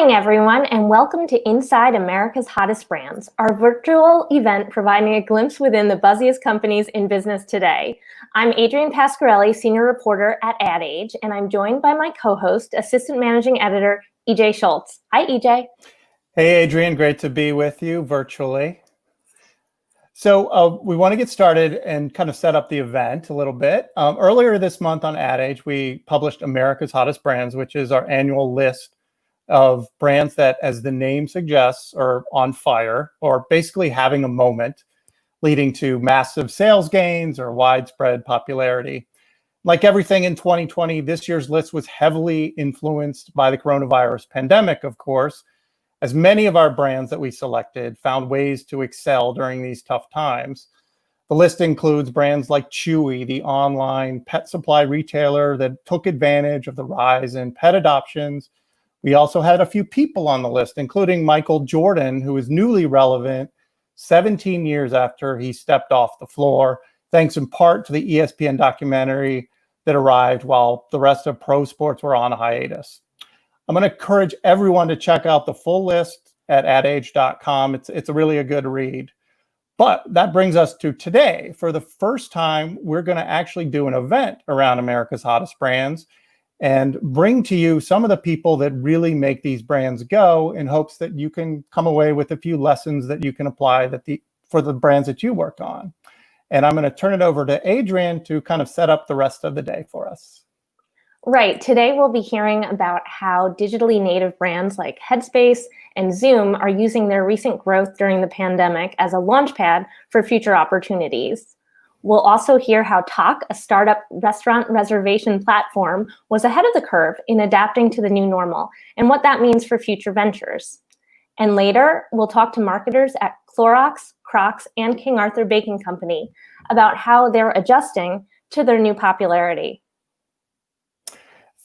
morning, everyone, and welcome to Inside America's Hottest Brands, our virtual event providing a glimpse within the buzziest companies in business today. I'm Adrienne Pasquarelli, senior reporter at Ad Age, and I'm joined by my co-host, assistant managing editor, EJ Schultz. Hi, EJ. Hey, Adrienne, great to be with you virtually. So we want to get started and kind of set up the event a little bit. Earlier this month on Ad Age, we published America's Hottest Brands, which is our annual list of brands that, as the name suggests, are on fire or basically having a moment leading to massive sales gains or widespread popularity. Like everything in 2020, this year's list was heavily influenced by the coronavirus pandemic, of course, as many of our brands that we selected found ways to excel during these tough times. The list includes brands like Chewy, the online pet supply retailer that took advantage of the rise in pet adoptions. We also had a few people on the list, including Michael Jordan, who is newly relevant 17 years after he stepped off the floor, thanks in part to the ESPN documentary that arrived while the rest of pro sports were on a hiatus. I'm going to encourage everyone to check out the full list at adage.com. It's really a good read. But that brings us to today. For the first time, we're going to actually do an event around America's Hottest Brands and bring to you some of the people that really make these brands go, in hopes that you can come away with a few lessons that you can apply for the brands that you work on. And I'm going to turn it over to Adrienne to kind of set up the rest of the day for us. Right. Today, we'll be hearing about how digitally native brands like Headspace and Zoom are using their recent growth during the pandemic as a launchpad for future opportunities. We'll also hear how Tock, a startup restaurant reservation platform, was ahead of the curve in adapting to the new normal and what that means for future ventures. And later, we'll talk to marketers at Clorox, Crocs, and King Arthur Baking Company about how they're adjusting to their new popularity.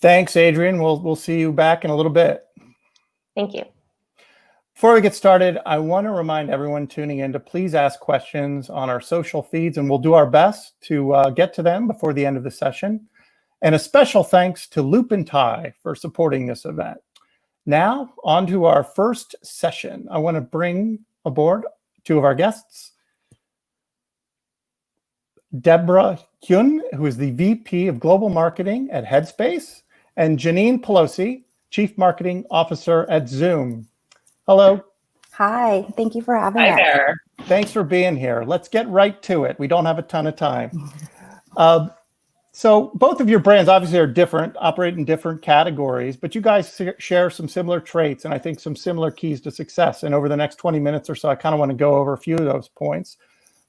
Thanks, Adrienne. We'll see you back in a little bit. Thank you. Before we get started, I want to remind everyone tuning in to please ask questions on our social feeds, and we'll do our best to get to them before the end of the session. And a special thanks to Loop and Tie for supporting this event. Now, on to our first session. I want to bring aboard two of our guests. Deborah Hyun, who is the VP of Global Marketing at Headspace, and Janine Pelosi, Chief Marketing Officer at Zoom. Hello. Hi, thank you for having us. Hi there. Thanks for being here. Let's get right to it. We don't have a ton of time. So both of your brands obviously are different, operate in different categories, but you guys share some similar traits and I think some similar keys to success. And over the next 20 minutes or so, I kind of want to go over a few of those points.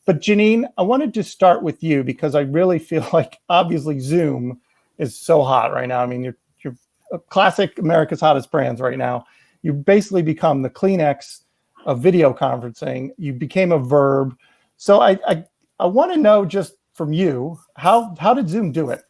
But Janine, I wanted to start with you because I really feel like obviously Zoom is so hot right now. I mean, you're a classic America's Hottest Brands right now. You basically become the Kleenex of video conferencing. You became a verb. So I want to know just from you, how did Zoom do it?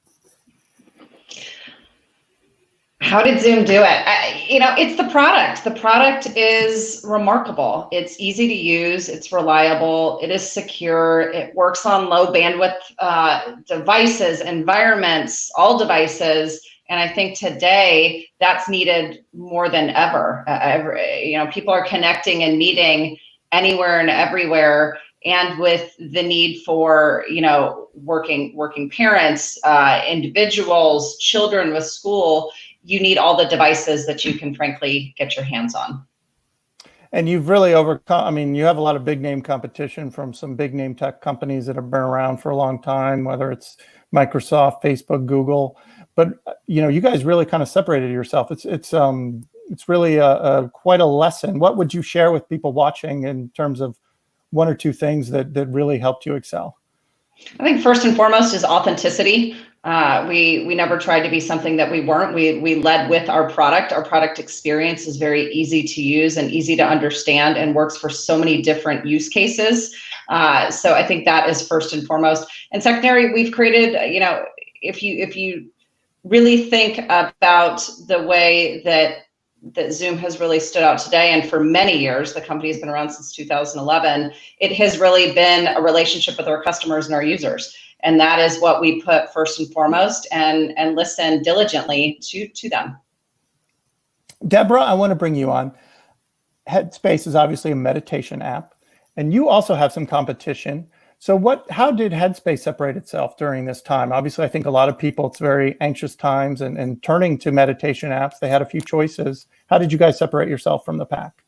How did Zoom do it? It's the product. The product is remarkable. It's easy to use. It's reliable. It is secure. It works on low bandwidth devices, environments, all devices. And I think today that's needed more than ever. People are connecting and meeting anywhere and everywhere. And with the need for, working parents, individuals, children with school, you need all the devices that you can frankly get your hands on. And you've really overcome, you have a lot of big name competition from some big name tech companies that have been around for a long time, whether it's Microsoft, Facebook, Google, but you guys really kind of separated yourself. It's really quite a lesson. What would you share with people watching in terms of one or two things that really helped you excel? I think first and foremost is authenticity. We never tried to be something that we weren't. We led with our product. Our product experience is very easy to use and easy to understand and works for so many different use cases. So I think that is first and foremost. And secondary, we've created, if you really think about the way that Zoom has really stood out today, and for many years, the company has been around since 2011, it has really been a relationship with our customers and our users. And that is what we put first and foremost and listen diligently to them. Deborah, I want to bring you on. Headspace is obviously a meditation app, and you also have some competition. So how did Headspace separate itself during this time? Obviously, I think a lot of people, it's very anxious times and turning to meditation apps. They had a few choices. How did you guys separate yourself from the pack?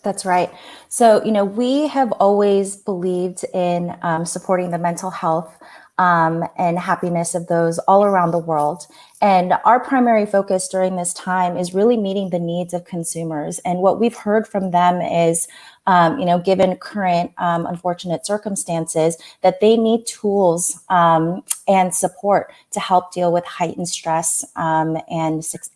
That's right. So, we have always believed in supporting the mental health and happiness of those all around the world. And our primary focus during this time is really meeting the needs of consumers. And what we've heard from them is, given current unfortunate circumstances, that they need tools and support to help deal with heightened stress and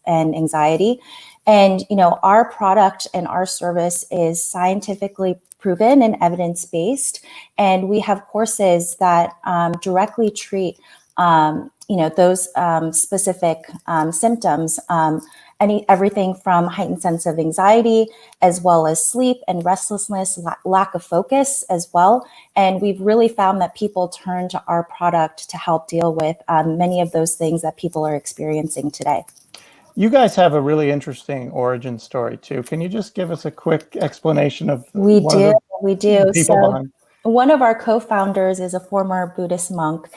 anxiety. And, our product and our service is scientifically proven and evidence-based. And we have courses that directly treat, those specific symptoms, everything from heightened sense of anxiety, as well as sleep and restlessness, lack of focus as well. And we've really found that people turn to our product to help deal with many of those things that people are experiencing today. You guys have a really interesting origin story too. Can you just give us a quick explanation of We do. So behind? one of our co-founders is a former Buddhist monk,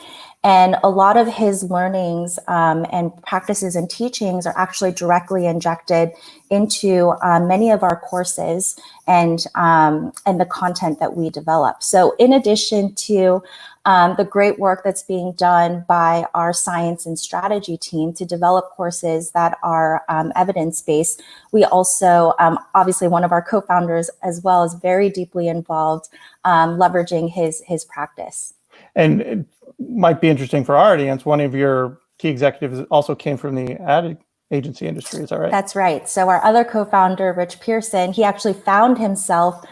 and a lot of his learnings and practices and teachings are actually directly injected into many of our courses and the content that we develop. So in addition to the great work that's being done by our science and strategy team to develop courses that are evidence-based, we also, obviously one of our co-founders as well, is very deeply involved leveraging his practice. And it might be interesting for our audience, one of your key executives also came from the ad agency industry, is that right? That's right. So our other co-founder, Rich Pearson, he actually found himself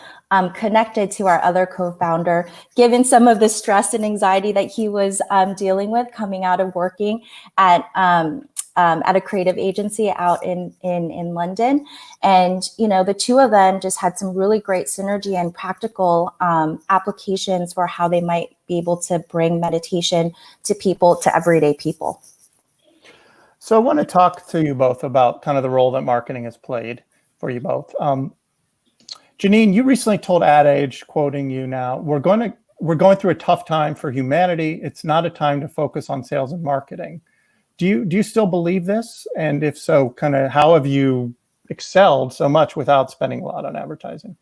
connected to our other co-founder, given some of the stress and anxiety that he was dealing with coming out of working at a creative agency out in London. And, the two of them just had some really great synergy and practical applications for how they might be able to bring meditation to everyday people. So I want to talk to you both about kind of the role that marketing has played for you both. Janine, you recently told Ad Age, quoting you now, we're going through a tough time for humanity. It's not a time to focus on sales and marketing. Do you still believe this? And if so, kind of how have you excelled so much without spending a lot on advertising?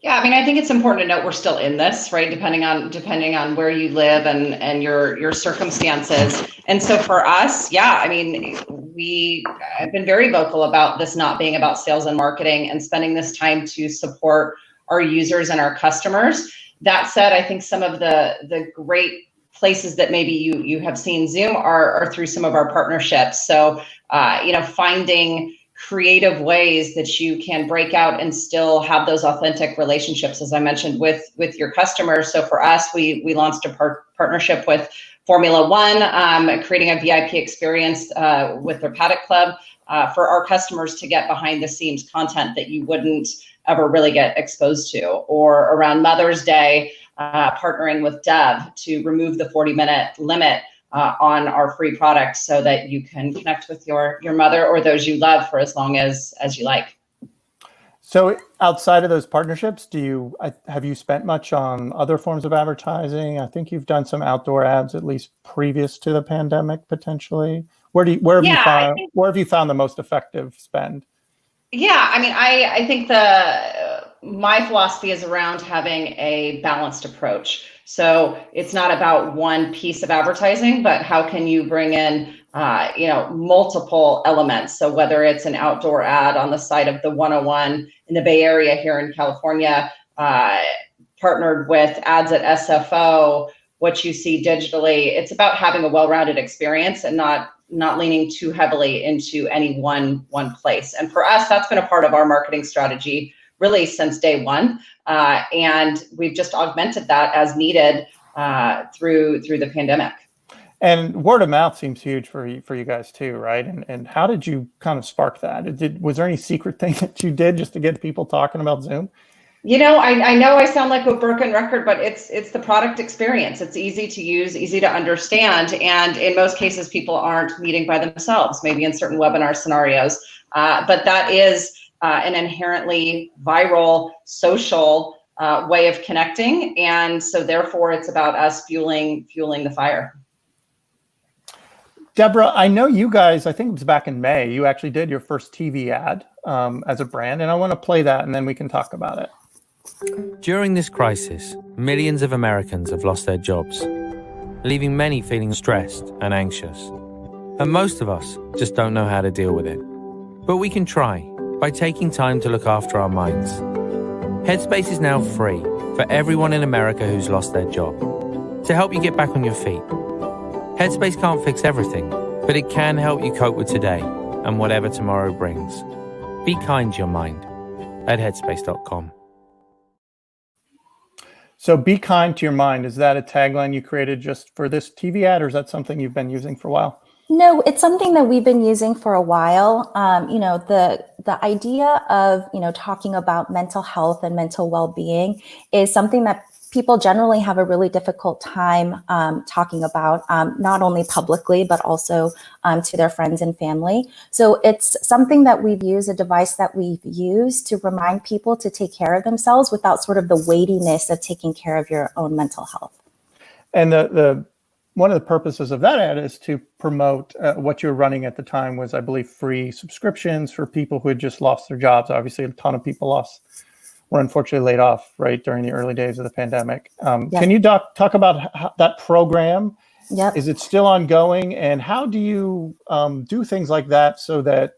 Yeah, I mean, I think it's important to note we're still in this, right? Depending on where you live and your circumstances. And so for us, yeah, I mean, we have been very vocal about this not being about sales and marketing and spending this time to support our users and our customers. That said, I think some of the great places that maybe you have seen Zoom are through some of our partnerships. So, finding creative ways that you can break out and still have those authentic relationships, as I mentioned, with your customers. So for us, we launched a partnership with Formula One, creating a VIP experience with their Paddock Club for our customers to get behind the scenes content that you wouldn't ever really get exposed to. Or around Mother's Day, partnering with Dove to remove the 40-minute limit on our free product so that you can connect with your mother or those you love for as long as you like. So outside of those partnerships, have you spent much on other forms of advertising? I think you've done some outdoor ads, at least previous to the pandemic, potentially. Where have you found the most effective spend? Yeah, I mean, I think my philosophy is around having a balanced approach. So it's not about one piece of advertising, but how can you bring in, multiple elements. So whether it's an outdoor ad on the side of the 101 in the Bay Area here in California, partnered with ads at SFO, what you see digitally, it's about having a well-rounded experience and not leaning too heavily into any one place. And for us, that's been a part of our marketing strategy really since day one. And we've just augmented that as needed through the pandemic. And word of mouth seems huge for you guys too, right? And how did you kind of spark that? Was there any secret thing that you did just to get people talking about Zoom? I know I sound like a broken record, but it's the product experience. It's easy to use, easy to understand. And in most cases, people aren't meeting by themselves, maybe in certain webinar scenarios. but that is an inherently viral social way of connecting. And so therefore it's about us fueling the fire. Deborah, I know you guys, I think it was back in May, you actually did your first TV ad as a brand, and I want to play that and then we can talk about it. During this crisis, millions of Americans have lost their jobs, leaving many feeling stressed and anxious. And most of us just don't know how to deal with it. But we can try by taking time to look after our minds. Headspace is now free for everyone in America who's lost their job, to help you get back on your feet. Headspace can't fix everything, but it can help you cope with today and whatever tomorrow brings. Be kind to your mind at headspace.com. So be kind to your mind. Is that a tagline you created just for this TV ad, or is that something you've been using for a while? No, it's something that we've been using for a while. The idea of, talking about mental health and mental well-being is something that people generally have a really difficult time talking about, not only publicly, but also to their friends and family. So it's something that we've used, a device that we've used to remind people to take care of themselves without sort of the weightiness of taking care of your own mental health. And the one of the purposes of that ad is to promote what you were running at the time was, I believe, free subscriptions for people who had just lost their jobs. Obviously, a ton of people were unfortunately laid off right during the early days of the pandemic. Yep. Can you talk about that program? Yep. Is it still ongoing? And how do you do things like that so that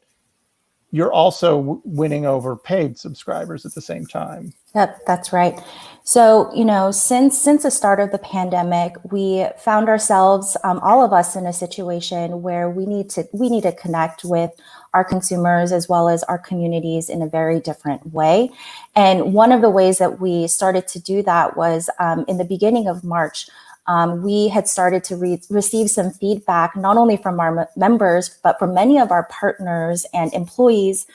you're also winning over paid subscribers at the same time? Yep, that's right. So, since the start of the pandemic, we found ourselves, all of us, in a situation where we need to connect with our consumers as well as our communities in a very different way. And one of the ways that we started to do that was in the beginning of March. We had started to receive some feedback, not only from our members, but from many of our partners and employees,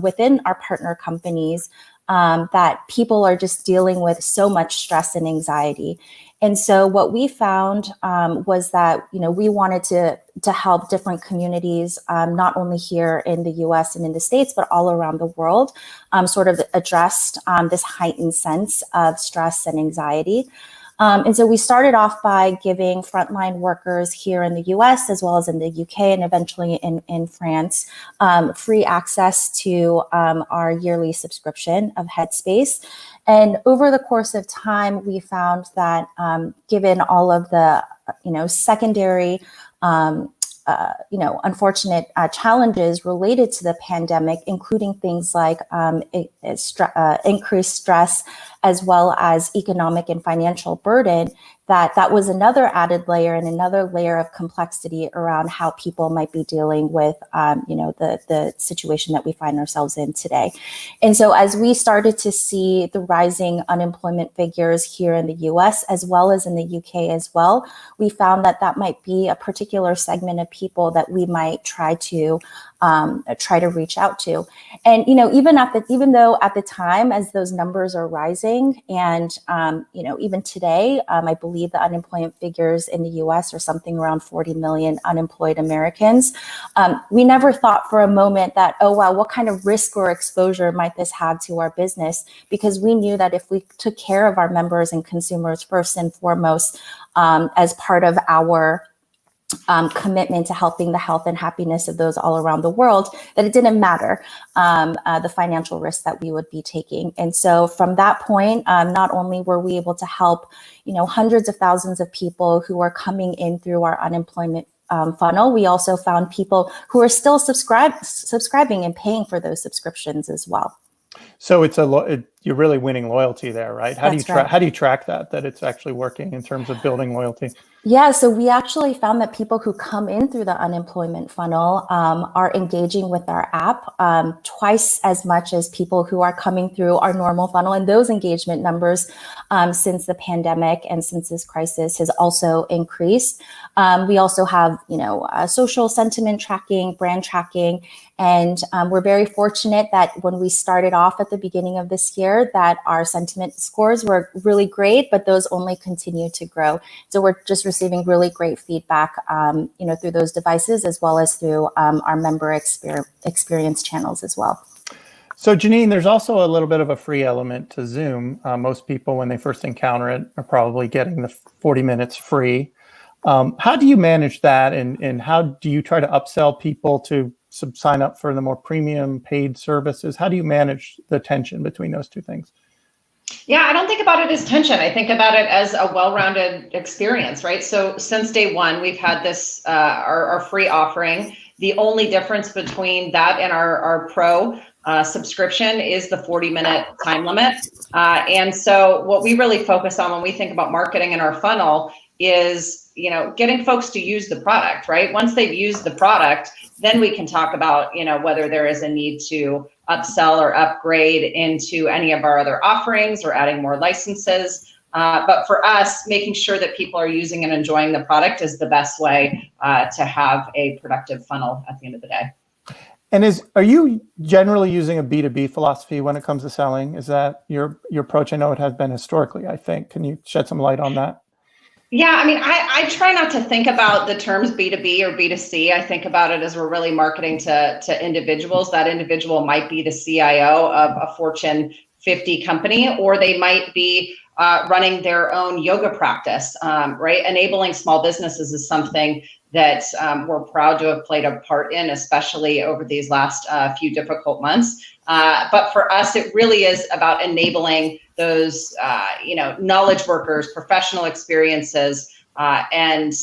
within our partner companies, that people are just dealing with so much stress and anxiety. And so what we found was that, we wanted to help different communities, not only here in the US and in the States, but all around the world, sort of address this heightened sense of stress and anxiety. And so we started off by giving frontline workers here in the US, as well as in the UK and eventually in France, free access to our yearly subscription of Headspace. And over the course of time, we found that given all of the, secondary unfortunate challenges related to the pandemic, including things like increased stress, as well as economic and financial burden, that was another added layer and another layer of complexity around how people might be dealing with, the situation that we find ourselves in today. And so as we started to see the rising unemployment figures here in the US, as well as in the UK as well, we found that might be a particular segment of people that we might try to reach out to. And, even though at the time, as those numbers are rising, and, even today, I believe the unemployment figures in the US are something around 40 million unemployed Americans. We never thought for a moment that, oh, wow, what kind of risk or exposure might this have to our business? Because we knew that if we took care of our members and consumers first and foremost, as part of our commitment to helping the health and happiness of those all around the world, that it didn't matter the financial risk that we would be taking. And so from that point, not only were we able to help, hundreds of thousands of people who are coming in through our unemployment funnel, we also found people who are still subscribing and paying for those subscriptions as well. So you're really winning loyalty there, right? How do you track that it's actually working in terms of building loyalty? Yeah, so we actually found that people who come in through the unemployment funnel are engaging with our app twice as much as people who are coming through our normal funnel. And those engagement numbers since the pandemic and since this crisis has also increased. We also have, social sentiment tracking, brand tracking, and we're very fortunate that when we started off at the beginning of this year, earlier that our sentiment scores were really great, but those only continue to grow. So we're just receiving really great feedback, through those devices as well as through our member experience channels as well. So Janine, there's also a little bit of a free element to Zoom. Most people, when they first encounter it, are probably getting the 40 minutes free. How do you manage that, and how do you try to upsell people to sign up for the more premium paid services? How do you manage the tension between those two things? Yeah, I don't think about it as tension. I think about it as a well-rounded experience, right? So since day one, we've had this, our free offering. The only difference between that and our pro subscription is the 40-minute time limit. And so what we really focus on when we think about marketing in our funnel is, getting folks to use the product, right? Once they've used the product, then we can talk about, whether there is a need to upsell or upgrade into any of our other offerings or adding more licenses. But for us, making sure that people are using and enjoying the product is the best way to have a productive funnel at the end of the day. And are you generally using a B2B philosophy when it comes to selling? Is that your approach? I know it has been historically, I think. Can you shed some light on that? Yeah, I mean, I try not to think about the terms B2B or B2C. I think about it as we're really marketing to individuals. That individual might be the CIO of a Fortune 50 company, or they might be running their own yoga practice, right? Enabling small businesses is something that we're proud to have played a part in, especially over these last few difficult months. But for us, it really is about enabling those, knowledge workers, professional experiences, and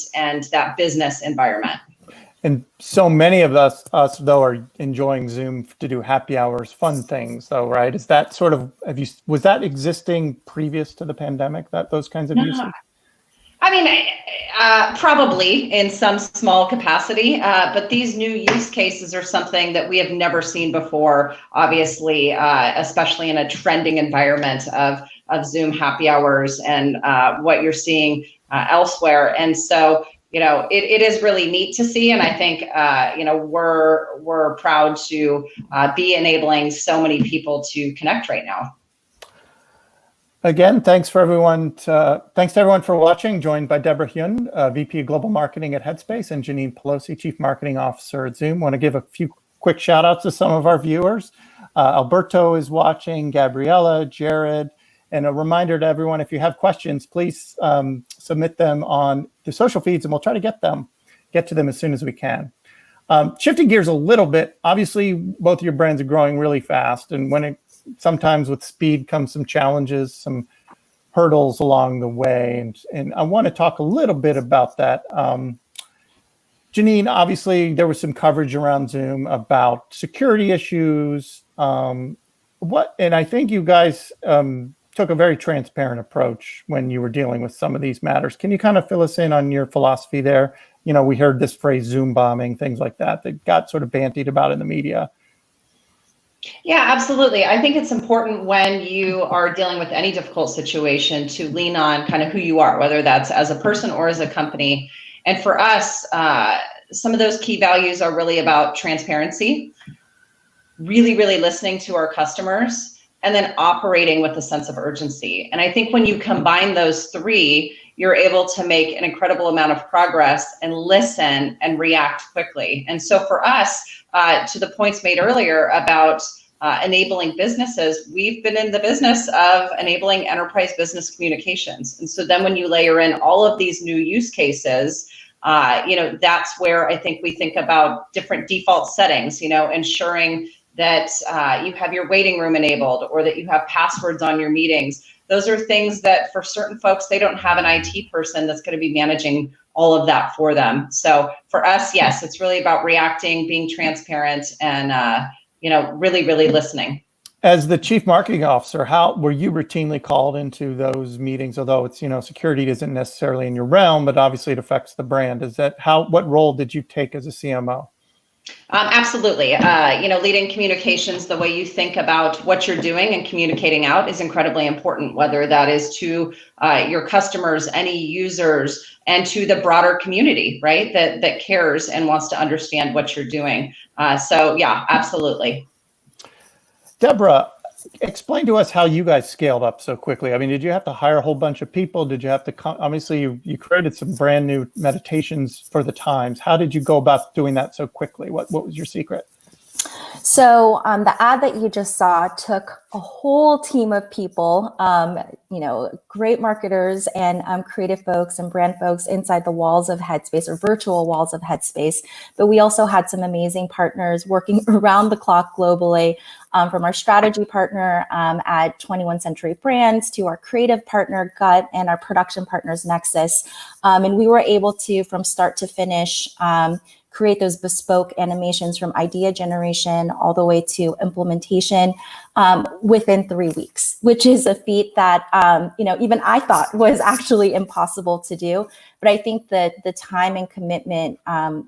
that business environment. And so many of us though are enjoying Zoom to do happy hours, fun things though, right? Is that sort of, was that existing previous to the pandemic, that those kinds of uses? I mean, probably in some small capacity, but these new use cases are something that we have never seen before, obviously, especially in a trending environment of Zoom happy hours and what you're seeing elsewhere. And so, it is really neat to see. And I think, we're proud to be enabling so many people to connect right now. Again, thanks to everyone for watching. Joined by Deborah Hyun, VP of Global Marketing at Headspace, and Janine Pelosi, Chief Marketing Officer at Zoom. Want to give a few quick shout outs to some of our viewers. Alberto is watching, Gabriella, Jared, and a reminder to everyone, if you have questions, please submit them on the social feeds and we'll try to get to them as soon as we can. Shifting gears a little bit, obviously both of your brands are growing really fast, and sometimes with speed comes some challenges, some hurdles along the way. And I want to talk a little bit about that. Janine, obviously there was some coverage around Zoom about security issues. And I think you guys took a very transparent approach when you were dealing with some of these matters. Can you kind of fill us in on your philosophy there? We heard this phrase Zoom bombing, things like that got sort of bandied about in the media. Yeah, absolutely. I think it's important when you are dealing with any difficult situation to lean on kind of who you are, whether that's as a person or as a company. And for us, some of those key values are really about transparency, really, really listening to our customers, and then operating with a sense of urgency. And I think when you combine those three, you're able to make an incredible amount of progress and listen and react quickly. And so for us, to the points made earlier about enabling businesses, we've been in the business of enabling enterprise business communications. And so then when you layer in all of these new use cases, that's where I think we think about different default settings, ensuring that you have your waiting room enabled or that you have passwords on your meetings. Those are things that for certain folks, they don't have an IT person that's going to be managing all of that for them. So for us, yes, it's really about reacting, being transparent, and really, really listening. As the Chief Marketing Officer, how were you routinely called into those meetings? Although it's, security isn't necessarily in your realm, but obviously it affects the brand. What role did you take as a CMO? Absolutely. Leading communications, the way you think about what you're doing and communicating out is incredibly important, whether that is to your customers, any users, and to the broader community, right? That cares and wants to understand what you're doing. So yeah, absolutely. Deborah, Explain to us how you guys scaled up so quickly. I mean, did you have to hire a whole bunch of people? Did you have to, obviously you created some brand new meditations for the times. How did you go about doing that so quickly? What was your secret? So the ad that you just saw took a whole team of people, great marketers and creative folks and brand folks inside the walls of Headspace, or virtual walls of Headspace. But we also had some amazing partners working around the clock globally, from our strategy partner at 21st Century Brands to our creative partner Gut and our production partners Nexus. And we were able to, from start to finish, create those bespoke animations from idea generation all the way to implementation within 3 weeks, which is a feat that even I thought was actually impossible to do. But I think that the time and commitment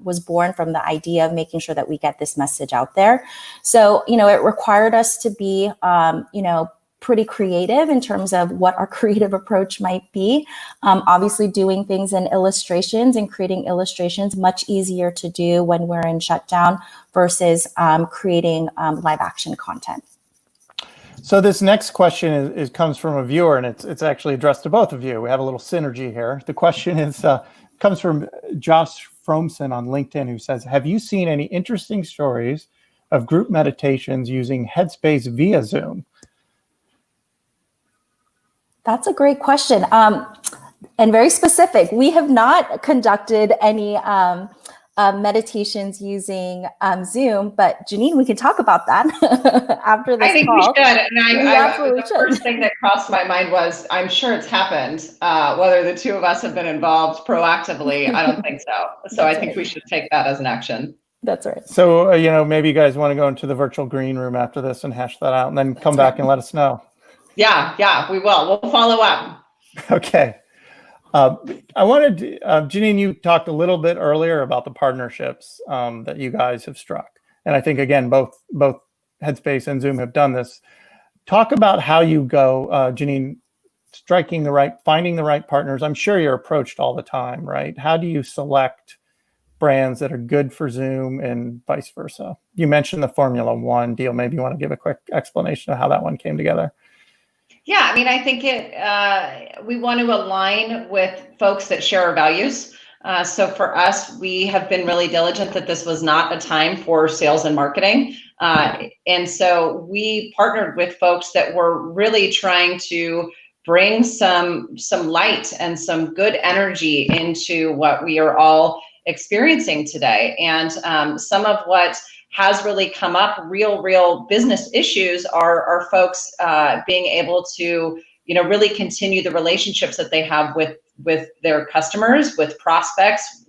was born from the idea of making sure that we get this message out there. So, it required us to be, pretty creative in terms of what our creative approach might be. Obviously doing things in illustrations and creating illustrations much easier to do when we're in shutdown versus creating live action content. So this next question comes from a viewer, and it's actually addressed to both of you. We have a little synergy here. The question comes from Josh Fromson on LinkedIn, who says, have you seen any interesting stories of group meditations using Headspace via Zoom? That's a great question, and very specific. We have not conducted any meditations using Zoom, but Janine, we can talk about that after this call. I think we should. And absolutely the first thing that crossed my mind was, I'm sure it's happened. Whether the two of us have been involved proactively, I don't think so. So I think we should take that as an action. That's right. So, maybe you guys want to go into the virtual green room after this and hash that out, and then come back and let us know. Yeah, we will. We'll follow up. Okay. I wanted to, Janine, you talked a little bit earlier about the partnerships that you guys have struck. And I think, again, both Headspace and Zoom have done this. Talk about how you go, Janine, finding the right partners. I'm sure you're approached all the time, right? How do you select brands that are good for Zoom and vice versa? You mentioned the Formula One deal. Maybe you want to give a quick explanation of how that one came together. Yeah, I think we want to align with folks that share our values. So for us, we have been really diligent that this was not a time for sales and marketing. And so we partnered with folks that were really trying to bring some light and some good energy into what we are all experiencing today. And some of what has really come up, real business issues, are folks being able to, really continue the relationships that they have with their customers, with prospects,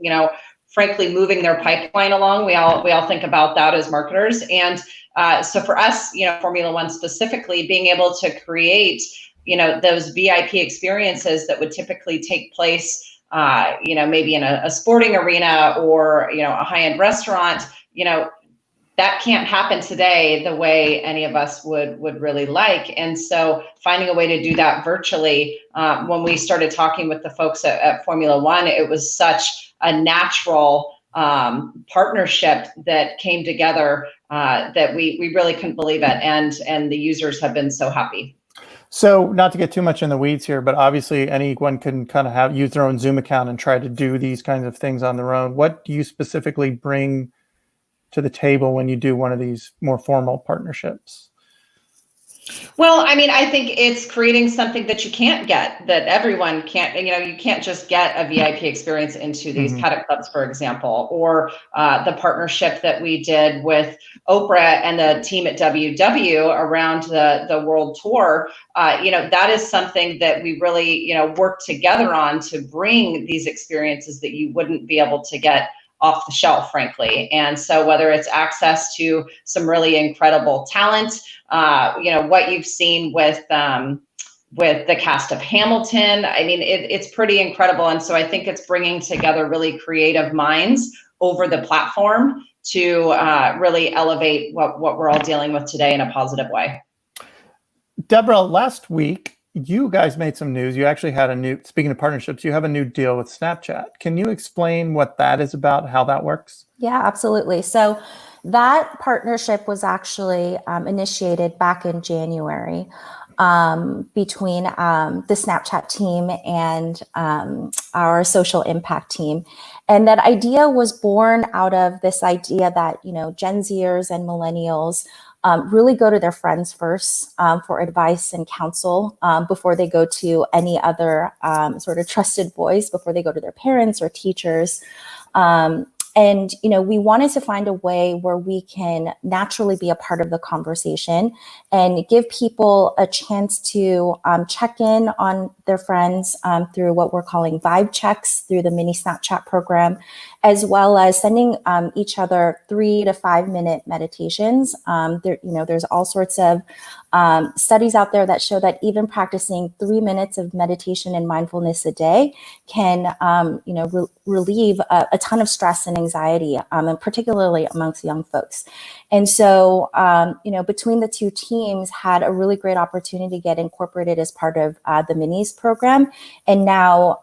frankly, moving their pipeline along. We all think about that as marketers. And so for us, Formula One specifically, being able to create, those VIP experiences that would typically take place, maybe in a sporting arena or, a high-end restaurant, that can't happen today the way any of us would really like. And so finding a way to do that virtually, when we started talking with the folks at Formula One, it was such a natural partnership that came together that we really couldn't believe it. And the users have been so happy. So not to get too much in the weeds here, but obviously anyone can kind of use their own Zoom account and try to do these kinds of things on their own. What do you specifically bring to the table when you do one of these more formal partnerships? Well, I think it's creating something that you can't get, that everyone can't, you can't just get a VIP experience into these paddock clubs, for example, or the partnership that we did with Oprah and the team at WW around the world tour. That is something that we really, work together on to bring these experiences that you wouldn't be able to get off the shelf, frankly. And so whether it's access to some really incredible talent, what you've seen with the cast of Hamilton, it's pretty incredible. And so I think it's bringing together really creative minds over the platform to really elevate what we're all dealing with today in a positive way. Deborah, last week, you guys made some news. You actually had speaking of partnerships, you have a new deal with Snapchat. Can you explain what that is about, how that works? Yeah, absolutely. So that partnership was actually initiated back in January between the Snapchat team and our social impact team. And that idea was born out of this idea that, Gen Zers and millennials really go to their friends first for advice and counsel before they go to any other sort of trusted voice, before they go to their parents or teachers. And, we wanted to find a way where we can naturally be a part of the conversation and give people a chance to check in on their friends through what we're calling vibe checks through the mini Snapchat program, as well as sending each other 3 to 5 minute meditations. There's all sorts of studies out there that show that even practicing 3 minutes of meditation and mindfulness a day can, relieve a ton of stress and anxiety, and particularly amongst young folks. And so, between the two teams had a really great opportunity to get incorporated as part of the Minis program. And now,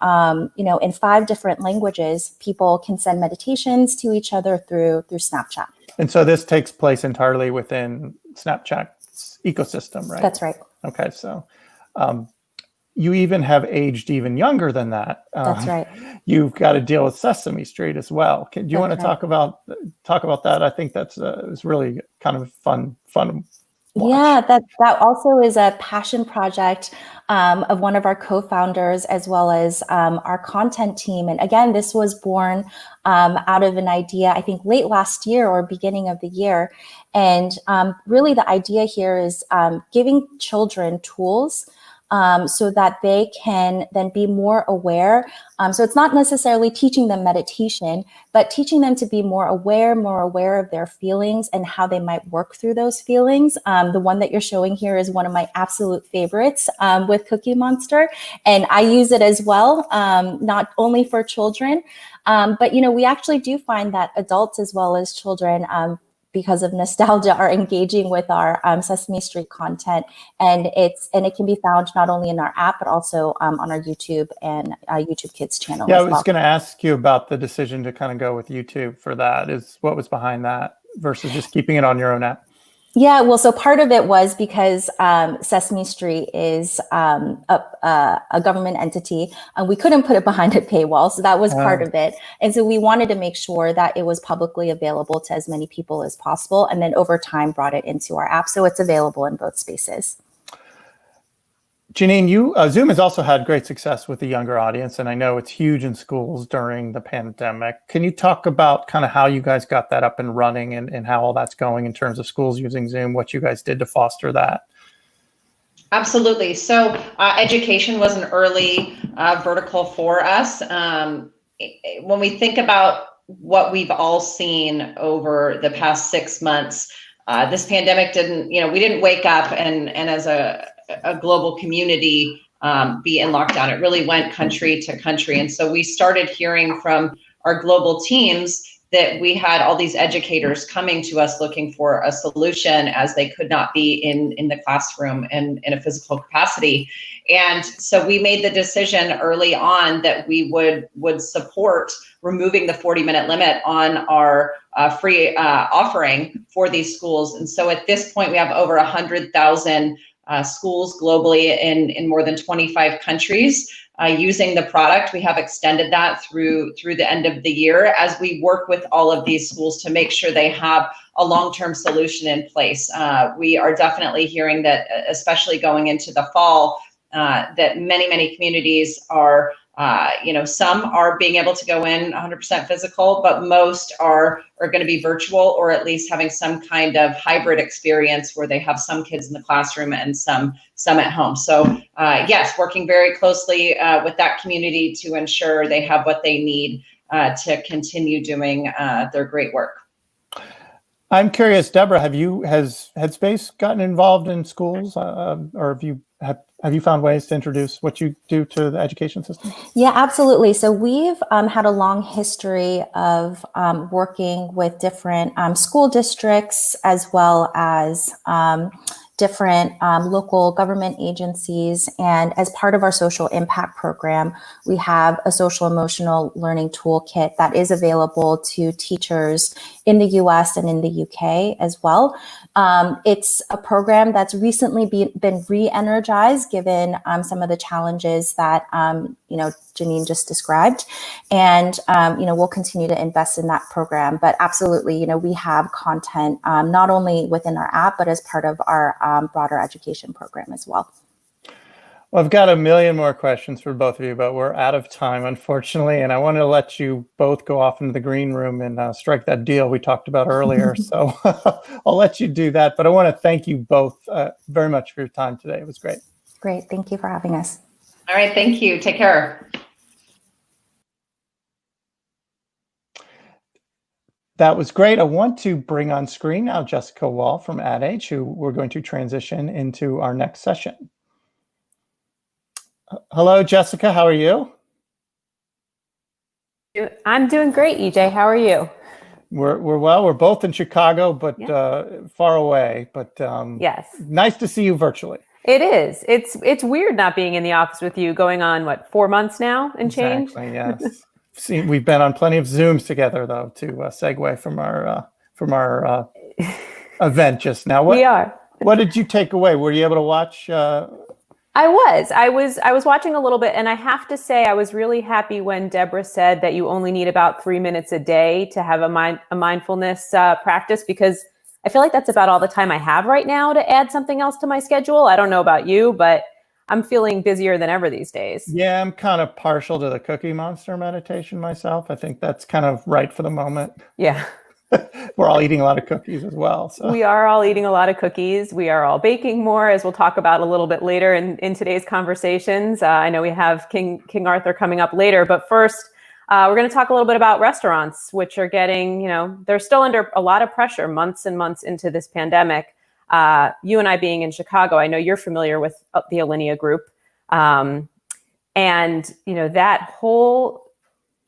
in 5 different languages, people can send meditations to each other through Snapchat. And so this takes place entirely within Snapchat's ecosystem, right? That's right. Okay, so you even have aged even younger than that. That's right. You've got to deal with Sesame Street as well. Do you want to right. talk about that? I think that's it's really kind of fun. Watch. Yeah, that also is a passion project of one of our co-founders, as well as our content team. And again, this was born out of an idea, I think late last year or beginning of the year. And really the idea here is giving children tools so that they can then be more aware. So it's not necessarily teaching them meditation, but teaching them to be more aware of their feelings and how they might work through those feelings. The one that you're showing here is one of my absolute favorites with Cookie Monster. And I use it as well, not only for children, but we actually do find that adults as well as children because of nostalgia, are engaging with our Sesame Street content, and it can be found not only in our app but also on our YouTube and YouTube Kids channel. Yeah, as I was well. going to ask you about the decision to kind of go with YouTube for that. Is what was behind that versus just keeping it on your own app? Yeah, well, so part of it was because Sesame Street is a government entity, and we couldn't put it behind a paywall, so that was part of it. And so we wanted to make sure that it was publicly available to as many people as possible, and then over time brought it into our app, so it's available in both spaces. Janine, Zoom has also had great success with the younger audience, and I know it's huge in schools during the pandemic. Can you talk about kind of how you guys got that up and running and how all that's going in terms of schools using Zoom, what you guys did to foster that? Absolutely. So education was an early vertical for us. When we think about what we've all seen over the past 6 months, this pandemic we didn't wake up and as a global community be in lockdown. It really went country to country. And so we started hearing from our global teams that we had all these educators coming to us looking for a solution as they could not be in the classroom and in a physical capacity. And so we made the decision early on that we would support removing the 40-minute limit on our free offering for these schools. And so at this point, we have over 100,000 schools globally in more than 25 countries using the product. We have extended that through the end of the year as we work with all of these schools to make sure they have a long-term solution in place. We are definitely hearing that, especially going into the fall, that many communities are some are being able to go in 100% physical, but most are going to be virtual, or at least having some kind of hybrid experience where they have some kids in the classroom and some at home. So yes, working very closely with that community to ensure they have what they need to continue doing their great work. I'm curious, Deborah, has Headspace gotten involved in schools, or have you found ways to introduce what you do to the education system? Yeah, absolutely. So we've had a long history of working with different school districts, as well as different local government agencies. And as part of our social impact program, we have a social emotional learning toolkit that is available to teachers in the US and in the UK as well. It's a program that's recently been re-energized given some of the challenges that Janine just described. And we'll continue to invest in that program. But absolutely, we have content not only within our app, but as part of our broader education program as well. Well, I've got a million more questions for both of you, but we're out of time, unfortunately. And I wanted to let you both go off into the green room and strike that deal we talked about earlier. So I'll let you do that. But I want to thank you both very much for your time today. It was great. Great. Thank you for having us. All right. Thank you. Take care. That was great. I want to bring on screen now Jessica Wall from Ad Age, who we're going to transition into our next session. Hello, Jessica. How are you? I'm doing great, EJ. How are you? We're well. We're both in Chicago, but far away. But yes, nice to see you virtually. It is. It's weird not being in the office with you. Going on 4 months now and change. Exactly. Yes. We've been on plenty of Zooms together, though, to segue from our event just now. We are. What did you take away? Were you able to watch? I was watching a little bit, and I have to say I was really happy when Deborah said that you only need about 3 minutes a day to have a mindfulness practice, because I feel like that's about all the time I have right now to add something else to my schedule. I don't know about you, but I'm feeling busier than ever these days. Yeah, I'm kind of partial to the Cookie Monster meditation myself. I think that's kind of right for the moment. Yeah. We're all eating a lot of cookies as well. So. We are all eating a lot of cookies. We are all baking more, as we'll talk about a little bit later in today's conversations. I know we have King Arthur coming up later, but first, we're going to talk a little bit about restaurants, which are getting, they're still under a lot of pressure months and months into this pandemic. You and I being in Chicago, I know you're familiar with the Alinea Group. And, that whole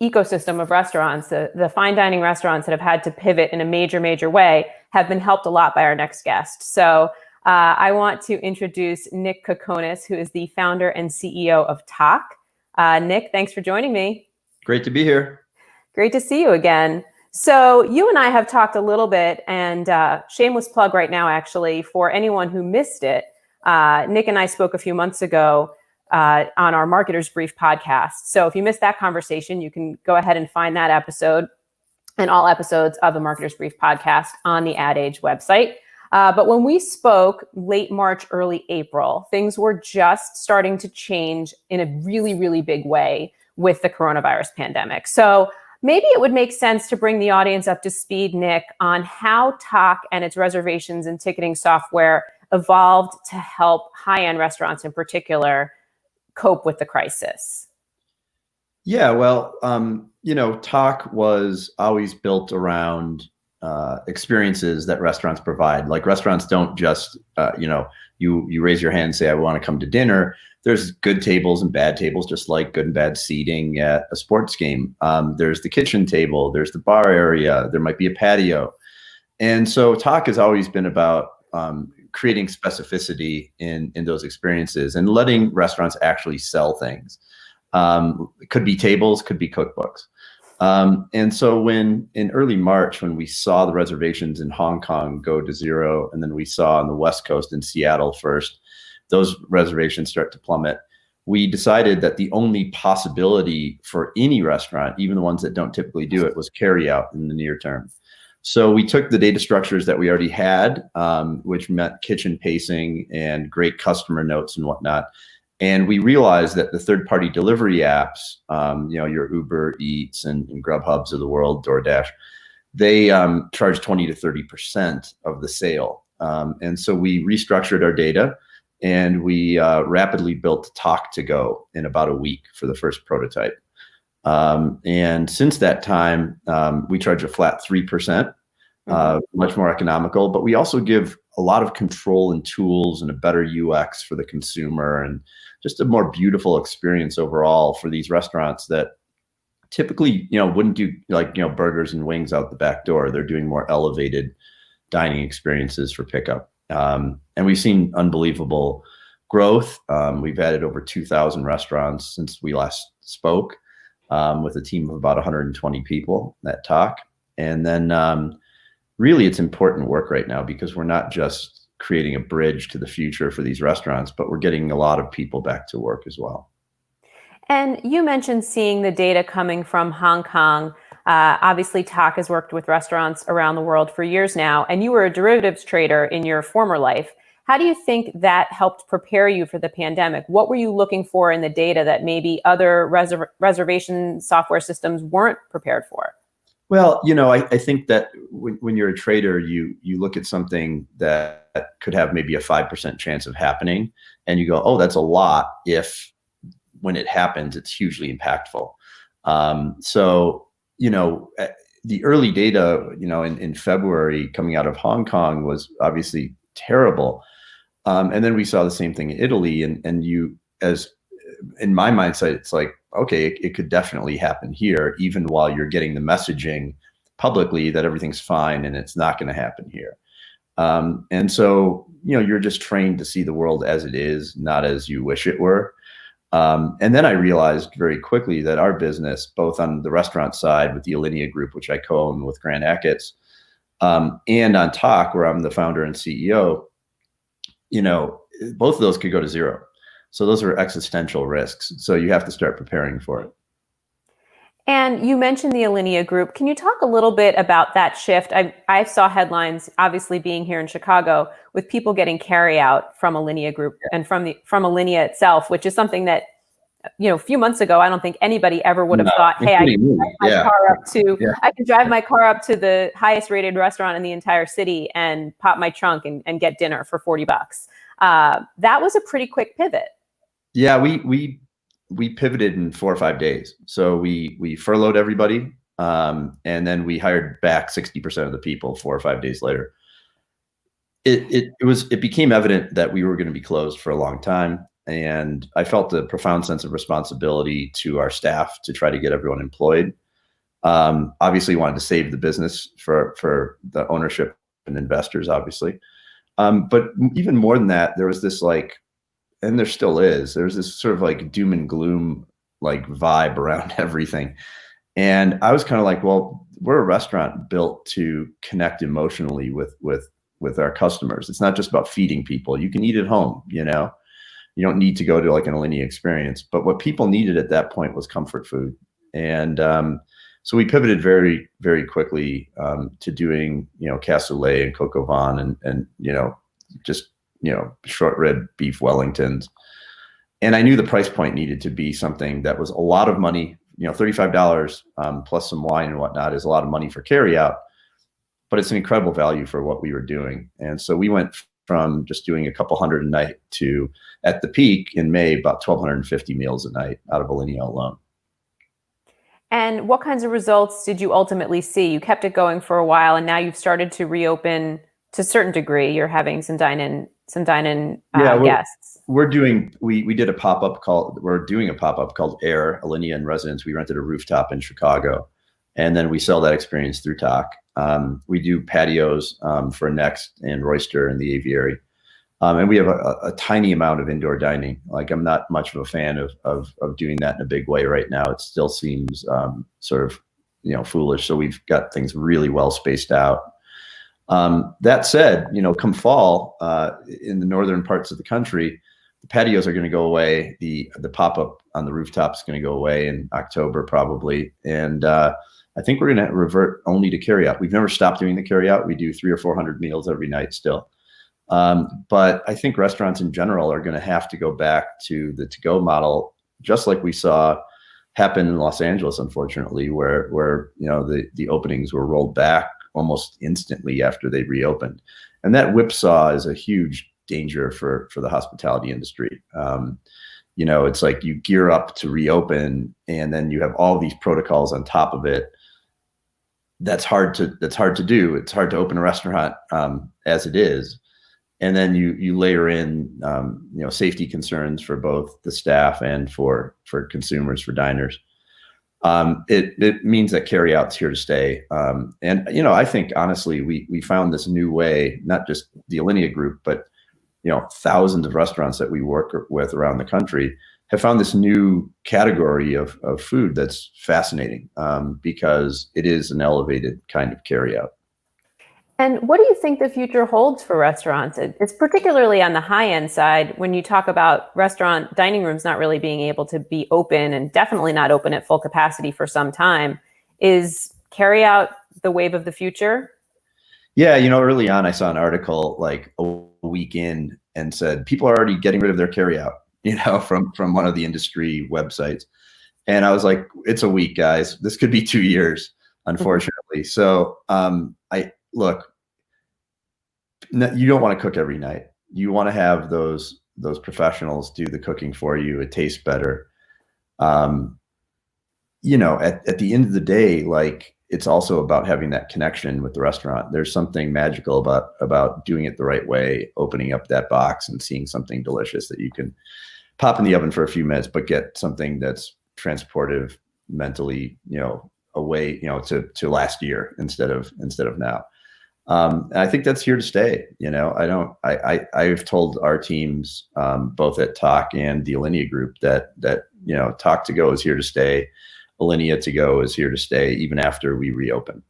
ecosystem of restaurants, the fine dining restaurants that have had to pivot in a major way have been helped a lot by our next guest. So I want to introduce Nick Kokonas, who is the founder and CEO of Tock. Nick, thanks for joining me. Great to be here. Great to see you again. So you and I have talked a little bit, and shameless plug right now, actually, for anyone who missed it. Nick and I spoke a few months ago on our Marketer's Brief podcast. So if you missed that conversation, you can go ahead and find that episode and all episodes of the Marketer's Brief podcast on the Ad Age website. But when we spoke late March, early April, things were just starting to change in a really big way with the coronavirus pandemic. So maybe it would make sense to bring the audience up to speed, Nick, on how Tock and its reservations and ticketing software evolved to help high-end restaurants in particular cope with the crisis. Yeah, well, Tock was always built around experiences that restaurants provide. Like, restaurants don't just, you raise your hand and say, I want to come to dinner. There's good tables and bad tables, just like good and bad seating at a sports game. There's the kitchen table, there's the bar area, there might be a patio. And so Tock has always been about creating specificity in those experiences and letting restaurants actually sell things. It could be tables, could be cookbooks. And so in early March, when we saw the reservations in Hong Kong go to zero, and then we saw on the West Coast in Seattle first, those reservations start to plummet, we decided that the only possibility for any restaurant, even the ones that don't typically do it, was carry out in the near term. So we took the data structures that we already had, which meant kitchen pacing and great customer notes and whatnot. And we realized that the third-party delivery apps, your Uber Eats and Grubhubs of the world, DoorDash, they charge 20 to 30% of the sale. And so we restructured our data, and we rapidly built Tock to Go in about a week for the first prototype. And since that time, we charge a flat 3%, much more economical, but we also give a lot of control and tools and a better UX for the consumer, and just a more beautiful experience overall for these restaurants that typically, wouldn't do burgers and wings out the back door. They're doing more elevated dining experiences for pickup. And we've seen unbelievable growth. We've added over 2,000 restaurants since we last spoke, with a team of about 120 people at Tock. And then really it's important work right now because we're not just creating a bridge to the future for these restaurants, but we're getting a lot of people back to work as well. And you mentioned seeing the data coming from Hong Kong. Obviously, Tock has worked with restaurants around the world for years now, and you were a derivatives trader in your former life. How do you think that helped prepare you for the pandemic? What were you looking for in the data that maybe other reservation software systems weren't prepared for? Well, I think that when you're a trader, you look at something that could have maybe a 5% chance of happening, and you go, oh, that's a lot if when it happens, it's hugely impactful. So, the early data, in February coming out of Hong Kong was obviously terrible. And then we saw the same thing in Italy, and as in my mindset, it's like, okay, it could definitely happen here, even while you're getting the messaging publicly that everything's fine and it's not going to happen here. And so, you're just trained to see the world as it is, not as you wish it were. And then I realized very quickly that our business, both on the restaurant side with the Alinea Group, which I co-own with Grant Achatz, and on Tock, where I'm the founder and CEO, both of those could go to zero. So those are existential risks. So you have to start preparing for it. And you mentioned the Alinea Group. Can you talk a little bit about that shift? I saw headlines, obviously being here in Chicago, with people getting carryout from Alinea Group and from Alinea itself, which is something that, a few months ago, I don't think anybody ever would have thought, hey, I can drive my car up to the highest rated restaurant in the entire city and pop my trunk and get dinner for $40. That was a pretty quick pivot. Yeah, we pivoted in 4 or 5 days. So we furloughed everybody, and then we hired back 60% of the people 4 or 5 days later. It became evident that we were going to be closed for a long time, and I felt a profound sense of responsibility to our staff to try to get everyone employed. Obviously, wanted to save the business for the ownership and investors, obviously. But even more than that, there was this and there still is, there's this sort of like doom and gloom vibe around everything. And I was kind of like, well, we're a restaurant built to connect emotionally with our customers. It's not just about feeding people. You can eat at home, you don't need to go to an Alinea experience. But what people needed at that point was comfort food. And so we pivoted very, very quickly to doing, cassoulet and coq au vin and just short rib beef Wellingtons. And I knew the price point needed to be something that was a lot of money. $35 plus some wine and whatnot is a lot of money for carryout, but it's an incredible value for what we were doing. And so we went from just doing a couple hundred a night to, at the peak in May, about 1,250 meals a night out of Alinea alone. And what kinds of results did you ultimately see? You kept it going for a while, and now you've started to reopen to a certain degree. You're having some dine-in guests. We did a pop-up called, we're doing a pop-up called Air, Alinea in Residence. We rented a rooftop in Chicago, and then we sell that experience through Tock. We do patios for Next and Royster and the Aviary. And we have a tiny amount of indoor dining. I'm not much of a fan of doing that in a big way right now. It still seems sort of, foolish. So we've got things really well spaced out. That said, come fall, in the northern parts of the country, the patios are going to go away. The pop-up on the rooftop is going to go away in October probably. And I think we're going to revert only to carryout. We've never stopped doing the carryout. We do 300 or 400 meals every night still. But I think restaurants in general are going to have to go back to the to-go model, just like we saw happen in Los Angeles, unfortunately, where the openings were rolled back almost instantly after they reopened. And that whipsaw is a huge danger for the hospitality industry. It's like you gear up to reopen, and then you have all these protocols on top of it. That's hard to do. It's hard to open a restaurant as it is. And then you layer in safety concerns for both the staff and for consumers, for diners. it means that carryout's here to stay. And I think honestly, we found this new way, not just the Alinea Group, but thousands of restaurants that we work with around the country have found this new category of food that's fascinating, because it is an elevated kind of carryout. And what do you think the future holds for restaurants? It's particularly on the high end side when you talk about restaurant dining rooms not really being able to be open, and definitely not open at full capacity for some time. Is carryout the wave of the future? Yeah, early on I saw an article like a week in and said people are already getting rid of their carryout, from one of the industry websites. And I was like, it's a week, guys. This could be 2 years, unfortunately. So look, you don't want to cook every night. You want to have those professionals do the cooking for you. It tastes better. At the end of the day, like, it's also about having that connection with the restaurant. There's something magical about doing it the right way, opening up that box and seeing something delicious that you can pop in the oven for a few minutes, but get something that's transportive mentally, away, to last year instead of now. And I think that's here to stay. I've told our teams, both at Tock and the Alinea Group, that Tock to go is here to stay. Alinea to go is here to stay, even after we reopen.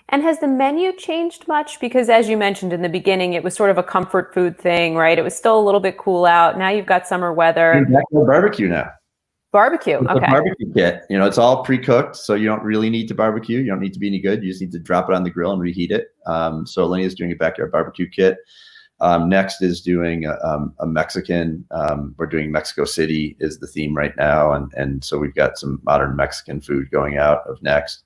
And has the menu changed much? Because as you mentioned in the beginning, it was sort of a comfort food thing, right? It was still a little bit cool out. Now you've got summer weather. Barbecue now. Barbecue. It's okay. A barbecue kit. It's all pre-cooked, so you don't really need to barbecue. You don't need to be any good. You just need to drop it on the grill and reheat it. So Alinea is doing a backyard barbecue kit. Next is doing a Mexican. We're doing Mexico City is the theme right now, and so we've got some modern Mexican food going out of Next.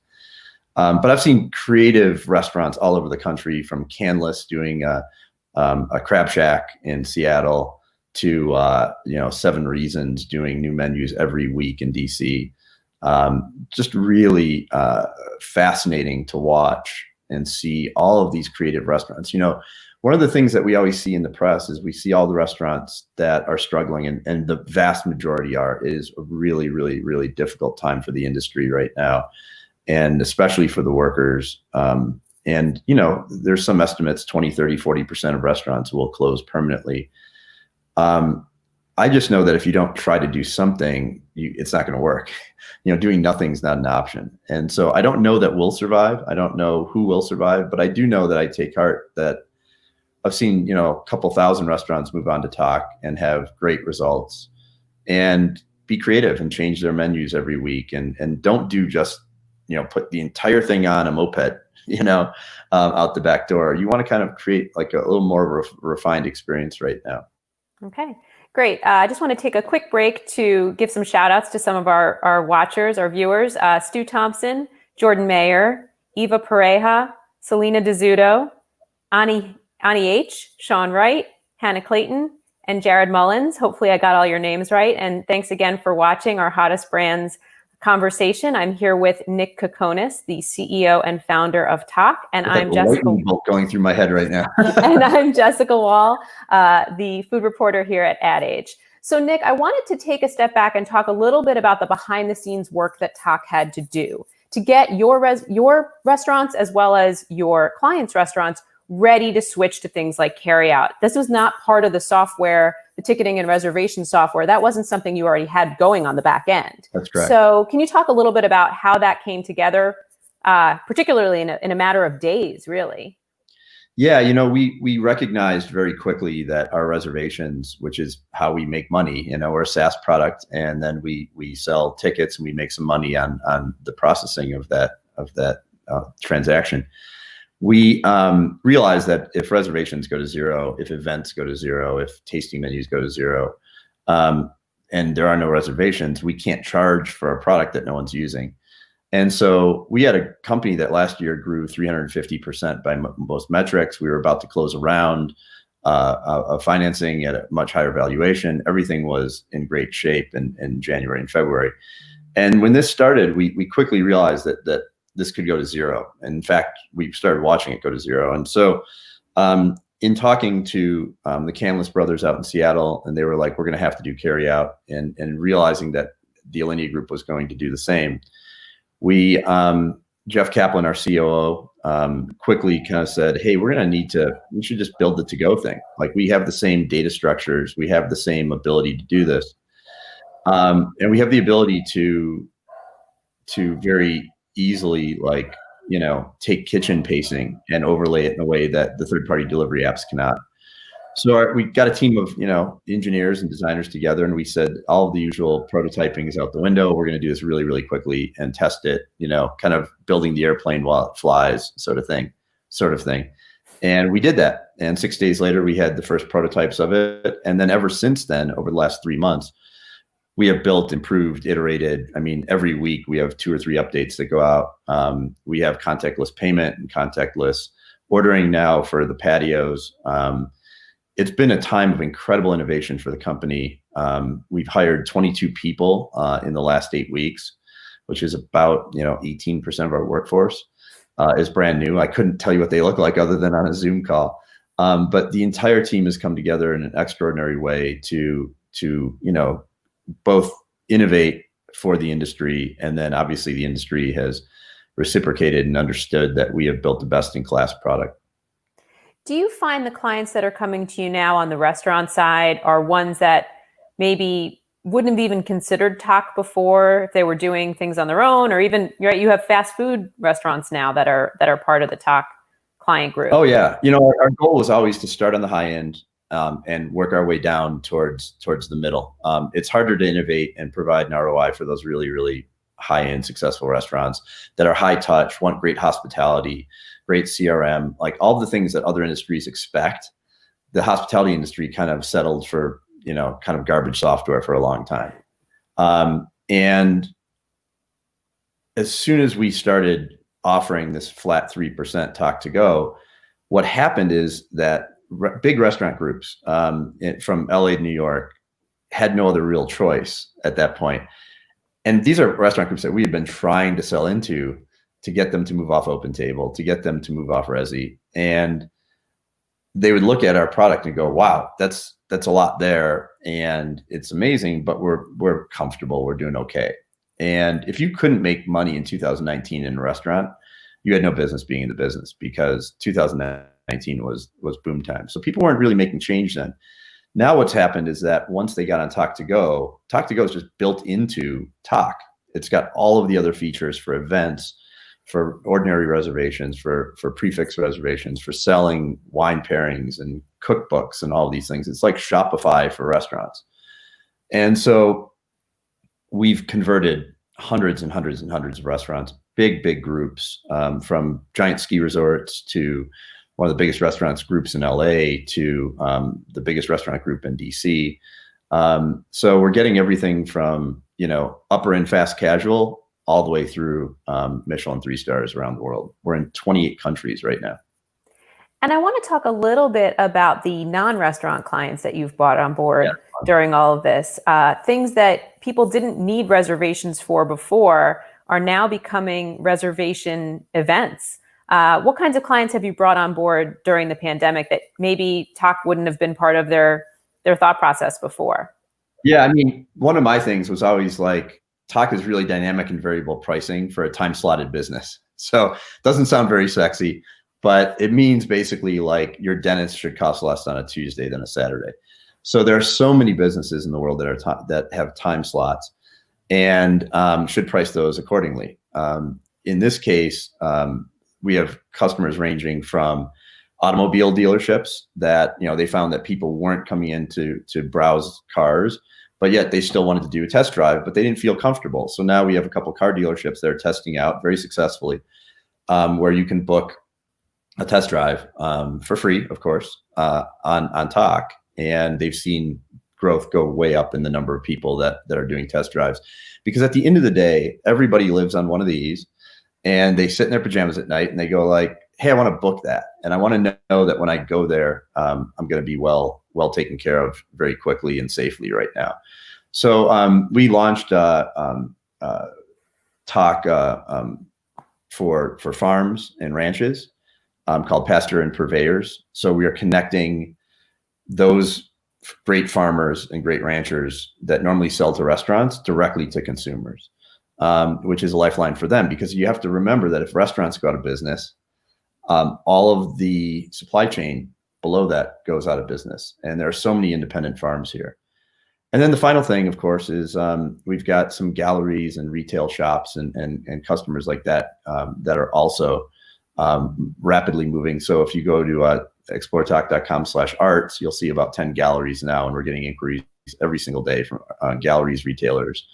But I've seen creative restaurants all over the country, from Canless doing a Crab Shack in Seattle, to 7 Reasons doing new menus every week in DC. Just really fascinating to watch and see all of these creative restaurants. One of the things that we always see in the press is we see all the restaurants that are struggling, and the vast majority are. It is a really, really, really difficult time for the industry right now, and especially for the workers. And there's some estimates, 20, 30, 40% of restaurants will close permanently. I just know that if you don't try to do something, it's not going to work. Doing nothing is not an option. And so I don't know that we'll survive. I don't know who will survive, but I do know that I take heart that I've seen, a couple thousand restaurants move on to Tock and have great results, and be creative and change their menus every week, and don't do just, put the entire thing on a moped, out the back door. You want to kind of create like a little more refined experience right now. Okay, great. I just want to take a quick break to give some shout outs to some of our watchers, our viewers. Stu Thompson, Jordan Mayer, Eva Pareja, Selena DeZudo, Ani H, Sean Wright, Hannah Clayton, and Jared Mullins. Hopefully I got all your names right. And thanks again for watching our Hottest Brands conversation. I'm here with Nick Kokonis, the CEO and founder of Tock, and I'm Jessica. Going through my head right now. And I'm Jessica Wall, the food reporter here at Ad Age. So Nick, I wanted to take a step back and talk a little bit about the behind the scenes work that Tock had to do to get your restaurants as well as your clients' restaurants ready to switch to things like carryout. This was not part of the software, the ticketing and reservation software. That wasn't something you already had going on the back end. That's correct. So can you talk a little bit about how that came together, particularly in a matter of days, really? Yeah, we recognized very quickly that our reservations, which is how we make money, we're a SaaS product, and then we sell tickets and we make some money on the processing of that transaction. We realized that if reservations go to zero, if events go to zero, if tasting menus go to zero, and there are no reservations, we can't charge for a product that no one's using. And so we had a company that last year grew 350% by most metrics. We were about to close a round of financing at a much higher valuation. Everything was in great shape in January and February. And when this started, we quickly realized that this could go to zero. In fact, we started watching it go to zero. And so in talking to the Canless brothers out in Seattle, and they were like, we're going to have to do carry out, and realizing that the Alinea Group was going to do the same, we Jeff Kaplan, our COO, quickly kind of said, hey, we should just build the to-go thing. Like, we have the same data structures, we have the same ability to do this. And we have the ability to very easily, like, take kitchen pacing and overlay it in a way that the third-party delivery apps cannot. So we got a team of, engineers and designers together, and we said all of the usual prototyping is out the window. We're going to do this really, really quickly and test it, kind of building the airplane while it flies, sort of thing. And we did that. And 6 days later, we had the first prototypes of it. And then ever since then, over the last 3 months, we have built, improved, iterated. I mean, every week we have 2 or 3 updates that go out. We have contactless payment and contactless ordering now for the patios. It's been a time of incredible innovation for the company. We've hired 22 people in the last 8 weeks, which is about 18% of our workforce is brand new. I couldn't tell you what they look like other than on a Zoom call. But the entire team has come together in an extraordinary way to both innovate for the industry, and then obviously the industry has reciprocated and understood that we have built the best-in-class product. Do you find the clients that are coming to you now on the restaurant side are ones that maybe wouldn't have even considered Tock before if they were doing things on their own, or even, right, you have fast food restaurants now that are part of the Tock client group? Oh yeah, our goal was always to start on the high end and work our way down towards the middle. It's harder to innovate and provide an ROI for those really, really high-end successful restaurants that are high touch, want great hospitality, great CRM, like all the things that other industries expect. The hospitality industry kind of settled for, kind of garbage software for a long time. And as soon as we started offering this flat 3% Tock to Go, what happened is that big restaurant groups from LA to New York had no other real choice at that point. And these are restaurant groups that we had been trying to sell into to get them to move off OpenTable, to get them to move off Resy. And they would look at our product and go, wow, that's a lot there. And it's amazing, but we're comfortable, we're doing okay. And if you couldn't make money in 2019 in a restaurant, you had no business being in the business, because 2019 was boom time. So people weren't really making change then. Now what's happened is that once they got on Tock to Go is just built into Tock. It's got all of the other features for events, for ordinary reservations, for prefix reservations, for selling wine pairings and cookbooks and all of these things. It's like Shopify for restaurants. And so we've converted hundreds and hundreds and hundreds of restaurants, big groups, from giant ski resorts to one of the biggest restaurants groups in LA to the biggest restaurant group in DC. So we're getting everything from, upper end fast casual all the way through Michelin 3 stars around the world. We're in 28 countries right now. And I want to talk a little bit about the non-restaurant clients that you've brought on board during all of this. Things that people didn't need reservations for before are now becoming reservation events. What kinds of clients have you brought on board during the pandemic that maybe Tock wouldn't have been part of their thought process before? Yeah, I mean, one of my things was always like, Tock is really dynamic and variable pricing for a time slotted business. So it doesn't sound very sexy, but it means basically like your dentist should cost less on a Tuesday than a Saturday. So there are so many businesses in the world that have time slots and should price those accordingly. In this case, we have customers ranging from automobile dealerships that, they found that people weren't coming in to browse cars, but yet they still wanted to do a test drive, but they didn't feel comfortable. So now we have a couple car dealerships that are testing out very successfully, where you can book a test drive for free, of course, on Tock. And they've seen growth go way up in the number of people that are doing test drives. Because at the end of the day, everybody lives on one of these, and they sit in their pajamas at night and they go like, hey, I want to book that. And I want to know that when I go there, I'm going to be well taken care of very quickly and safely right now. So we launched Tock for farms and ranches called Pasture and Purveyors. So we are connecting those great farmers and great ranchers that normally sell to restaurants directly to consumers. which is a lifeline for them, because you have to remember that if restaurants go out of business, all of the supply chain below that goes out of business. And there are so many independent farms here. And then the final thing, of course, is we've got some galleries and retail shops and customers like that that are also rapidly moving. So if you go to exploretalk.com/arts, you'll see about 10 galleries now, and we're getting inquiries every single day from galleries, retailers,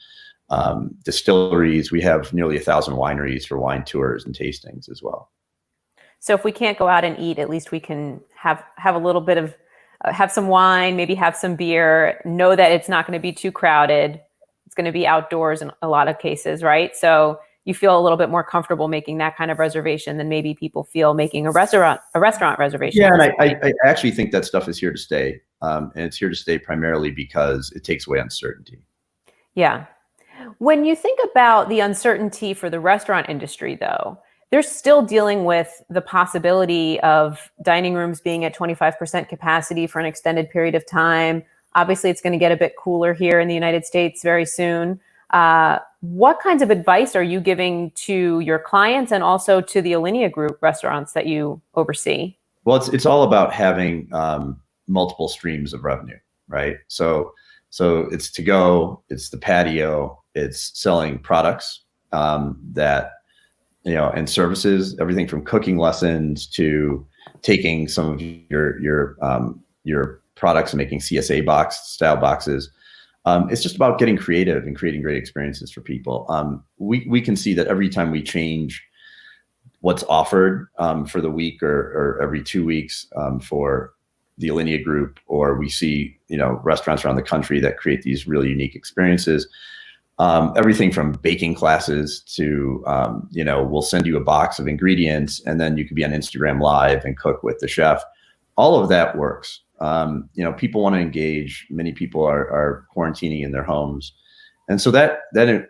distilleries. We have nearly 1,000 wineries for wine tours and tastings as well. So if we can't go out and eat, at least we can have a little bit of have some wine, maybe have some beer, know that it's not going to be too crowded. It's going to be outdoors in a lot of cases, right? So you feel a little bit more comfortable making that kind of reservation than maybe people feel making a restaurant reservation. Yeah, and I actually think that stuff is here to stay. And it's here to stay primarily because it takes away uncertainty. Yeah. When you think about the uncertainty for the restaurant industry, though, they're still dealing with the possibility of dining rooms being at 25% capacity for an extended period of time. Obviously, it's going to get a bit cooler here in the United States very soon. What kinds of advice are you giving to your clients and also to the Alinea Group restaurants that you oversee? Well, it's all about having multiple streams of revenue, right? So it's to go, it's the patio, it's selling products that, and services, everything from cooking lessons to taking some of your products and making CSA style boxes. It's just about getting creative and creating great experiences for people. We can see that every time we change what's offered for the week or every 2 weeks for the Alinea Group, or we see restaurants around the country that create these really unique experiences. Everything from baking classes to, we'll send you a box of ingredients and then you can be on Instagram Live and cook with the chef. All of that works. People want to engage. Many people are quarantining in their homes. And so that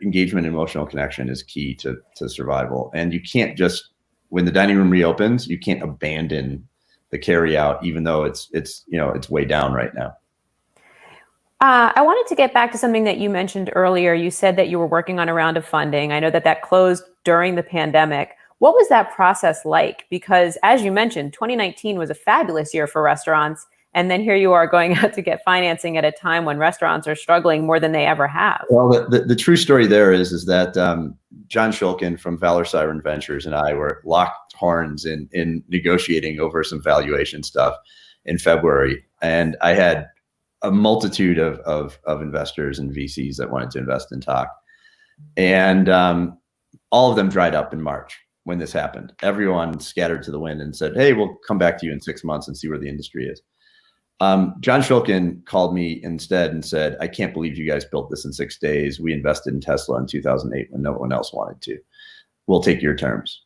engagement and emotional connection is key to survival. And you can't just, when the dining room reopens, you can't abandon the carry out, even though it's way down right now. I wanted to get back to something that you mentioned earlier. You said that you were working on a round of funding. I know that closed during the pandemic. What was that process like? Because as you mentioned, 2019 was a fabulous year for restaurants. And then here you are going out to get financing at a time when restaurants are struggling more than they ever have. Well, the true story there is that John Shulkin from Valor Siren Ventures and I were locked horns in negotiating over some valuation stuff in February. And I had a multitude of investors and VCs that wanted to invest in Tock. And all of them dried up in March when this happened. Everyone scattered to the wind and said, hey, we'll come back to you in 6 months and see where the industry is. John Shulkin called me instead and said, I can't believe you guys built this in 6 days. We invested in Tesla in 2008 when no one else wanted to. We'll take your terms.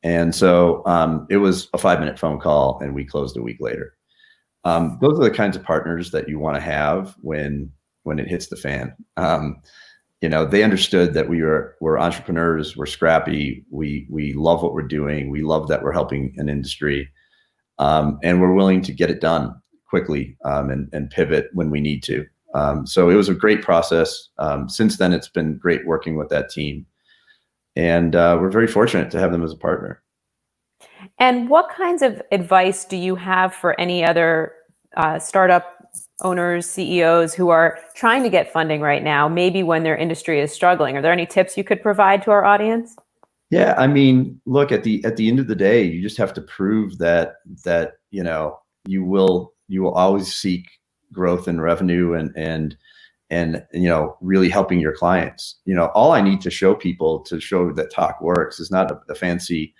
And so it was a 5-minute phone call and we closed a week later. Those are the kinds of partners that you want to have when it hits the fan. They understood that we're entrepreneurs, we're scrappy, we love what we're doing, we love that we're helping an industry, and we're willing to get it done quickly and pivot when we need to. So it was a great process. Since then, it's been great working with that team, and we're very fortunate to have them as a partner. And what kinds of advice do you have for any other startup owners, CEOs who are trying to get funding right now, maybe when their industry is struggling? Are there any tips you could provide to our audience? Yeah, I mean, look, at the end of the day, you just have to prove that you will always seek growth and revenue and really helping your clients. All I need to show people to show that Tock works is not a fancy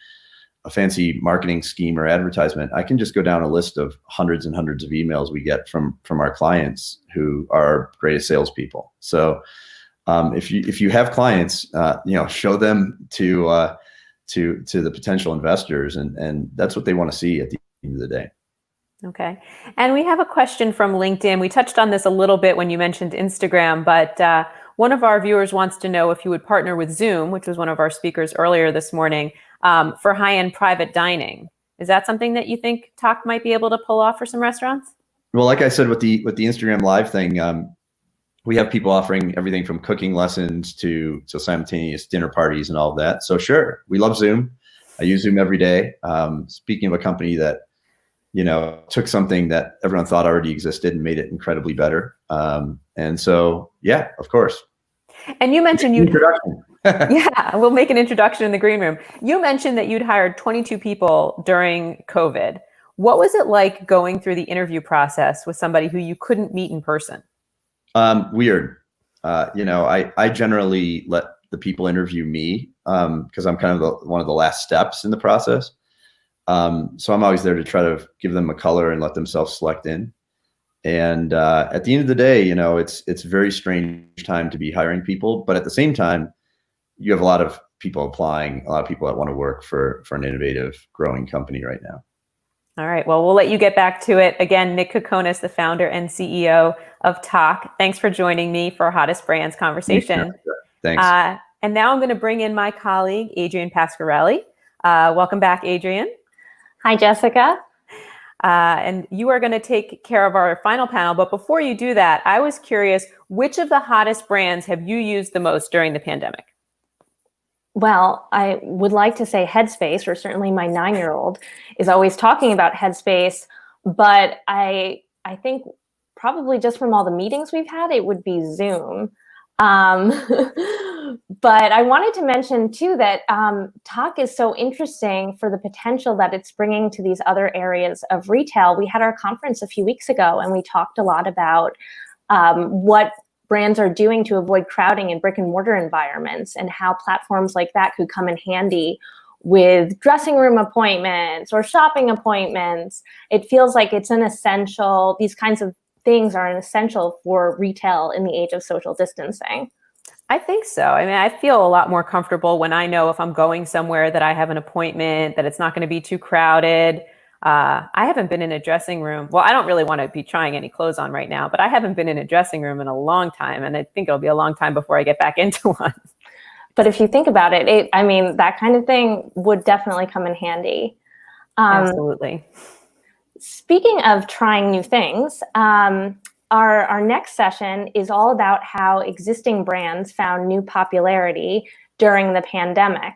marketing scheme or advertisement. I can just go down a list of hundreds and hundreds of emails we get from our clients who are our greatest salespeople. So if you have clients, show them to the potential investors, and that's what they want to see at the end of the day. Okay. And we have a question from LinkedIn. We touched on this a little bit when you mentioned Instagram, but one of our viewers wants to know if you would partner with Zoom, which was one of our speakers earlier this morning, for high-end private dining. Is that something that you think Tock might be able to pull off for some restaurants? Well, like I said with the Instagram Live thing, we have people offering everything from cooking lessons to simultaneous dinner parties and all of that. So sure, we love Zoom. I use Zoom every day. Speaking of a company that, took something that everyone thought already existed and made it incredibly better. And so, yeah, of course. And you mentioned Introduction. yeah, we'll make an introduction in the green room. You mentioned that you'd hired 22 people during COVID. What was it like going through the interview process with somebody who you couldn't meet in person? Weird. I generally let the people interview me because I'm kind of one of the last steps in the process. So I'm always there to try to give them a color and let them self-select in. And at the end of the day, it's a very strange time to be hiring people, but at the same time, you have a lot of people applying, a lot of people that want to work for an innovative, growing company right now. All right. Well, we'll let you get back to it. Again, Nick Kokonas, the founder and CEO of Tock. Thanks for joining me for Hottest Brands conversation. Thanks. And now I'm going to bring in my colleague, Adrienne Pasquarelli. Welcome back, Adrienne. Hi, Jessica. And you are going to take care of our final panel. But before you do that, I was curious, which of the hottest brands have you used the most during the pandemic? Well, I would like to say Headspace, or certainly my 9-year-old is always talking about Headspace, but I think probably just from all the meetings we've had, it would be Zoom. But I wanted to mention too that Tock is so interesting for the potential that it's bringing to these other areas of retail. We had our conference a few weeks ago, and we talked a lot about what brands are doing to avoid crowding in brick and mortar environments, and how platforms like that could come in handy with dressing room appointments or shopping appointments. It feels like it's an essential, these kinds of things are an essential for retail in the age of social distancing. I think so. I mean, I feel a lot more comfortable when I know if I'm going somewhere that I have an appointment, that it's not going to be too crowded. I haven't been in a dressing room. Well, I don't really want to be trying any clothes on right now, but I haven't been in a dressing room in a long time. And I think it'll be a long time before I get back into one. But if you think about it, I mean, that kind of thing would definitely come in handy. Absolutely. Speaking of trying new things, our next session is all about how existing brands found new popularity during the pandemic.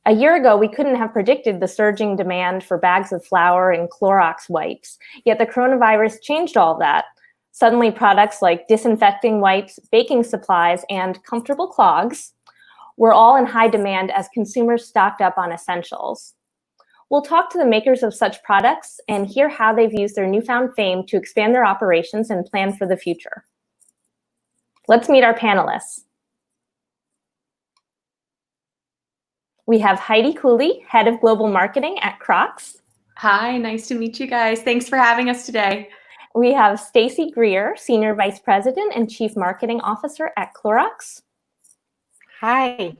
A year ago, we couldn't have predicted the surging demand for bags of flour and Clorox wipes, yet the coronavirus changed all of that. Suddenly, products like disinfecting wipes, baking supplies, and comfortable clogs were all in high demand as consumers stocked up on essentials. We'll talk to the makers of such products and hear how they've used their newfound fame to expand their operations and plan for the future. Let's meet our panelists. We have Heidi Cooley, Head of Global Marketing at Crocs. Hi, nice to meet you guys. Thanks for having us today. We have Stacy Greer, Senior Vice President and Chief Marketing Officer at Clorox. Hi.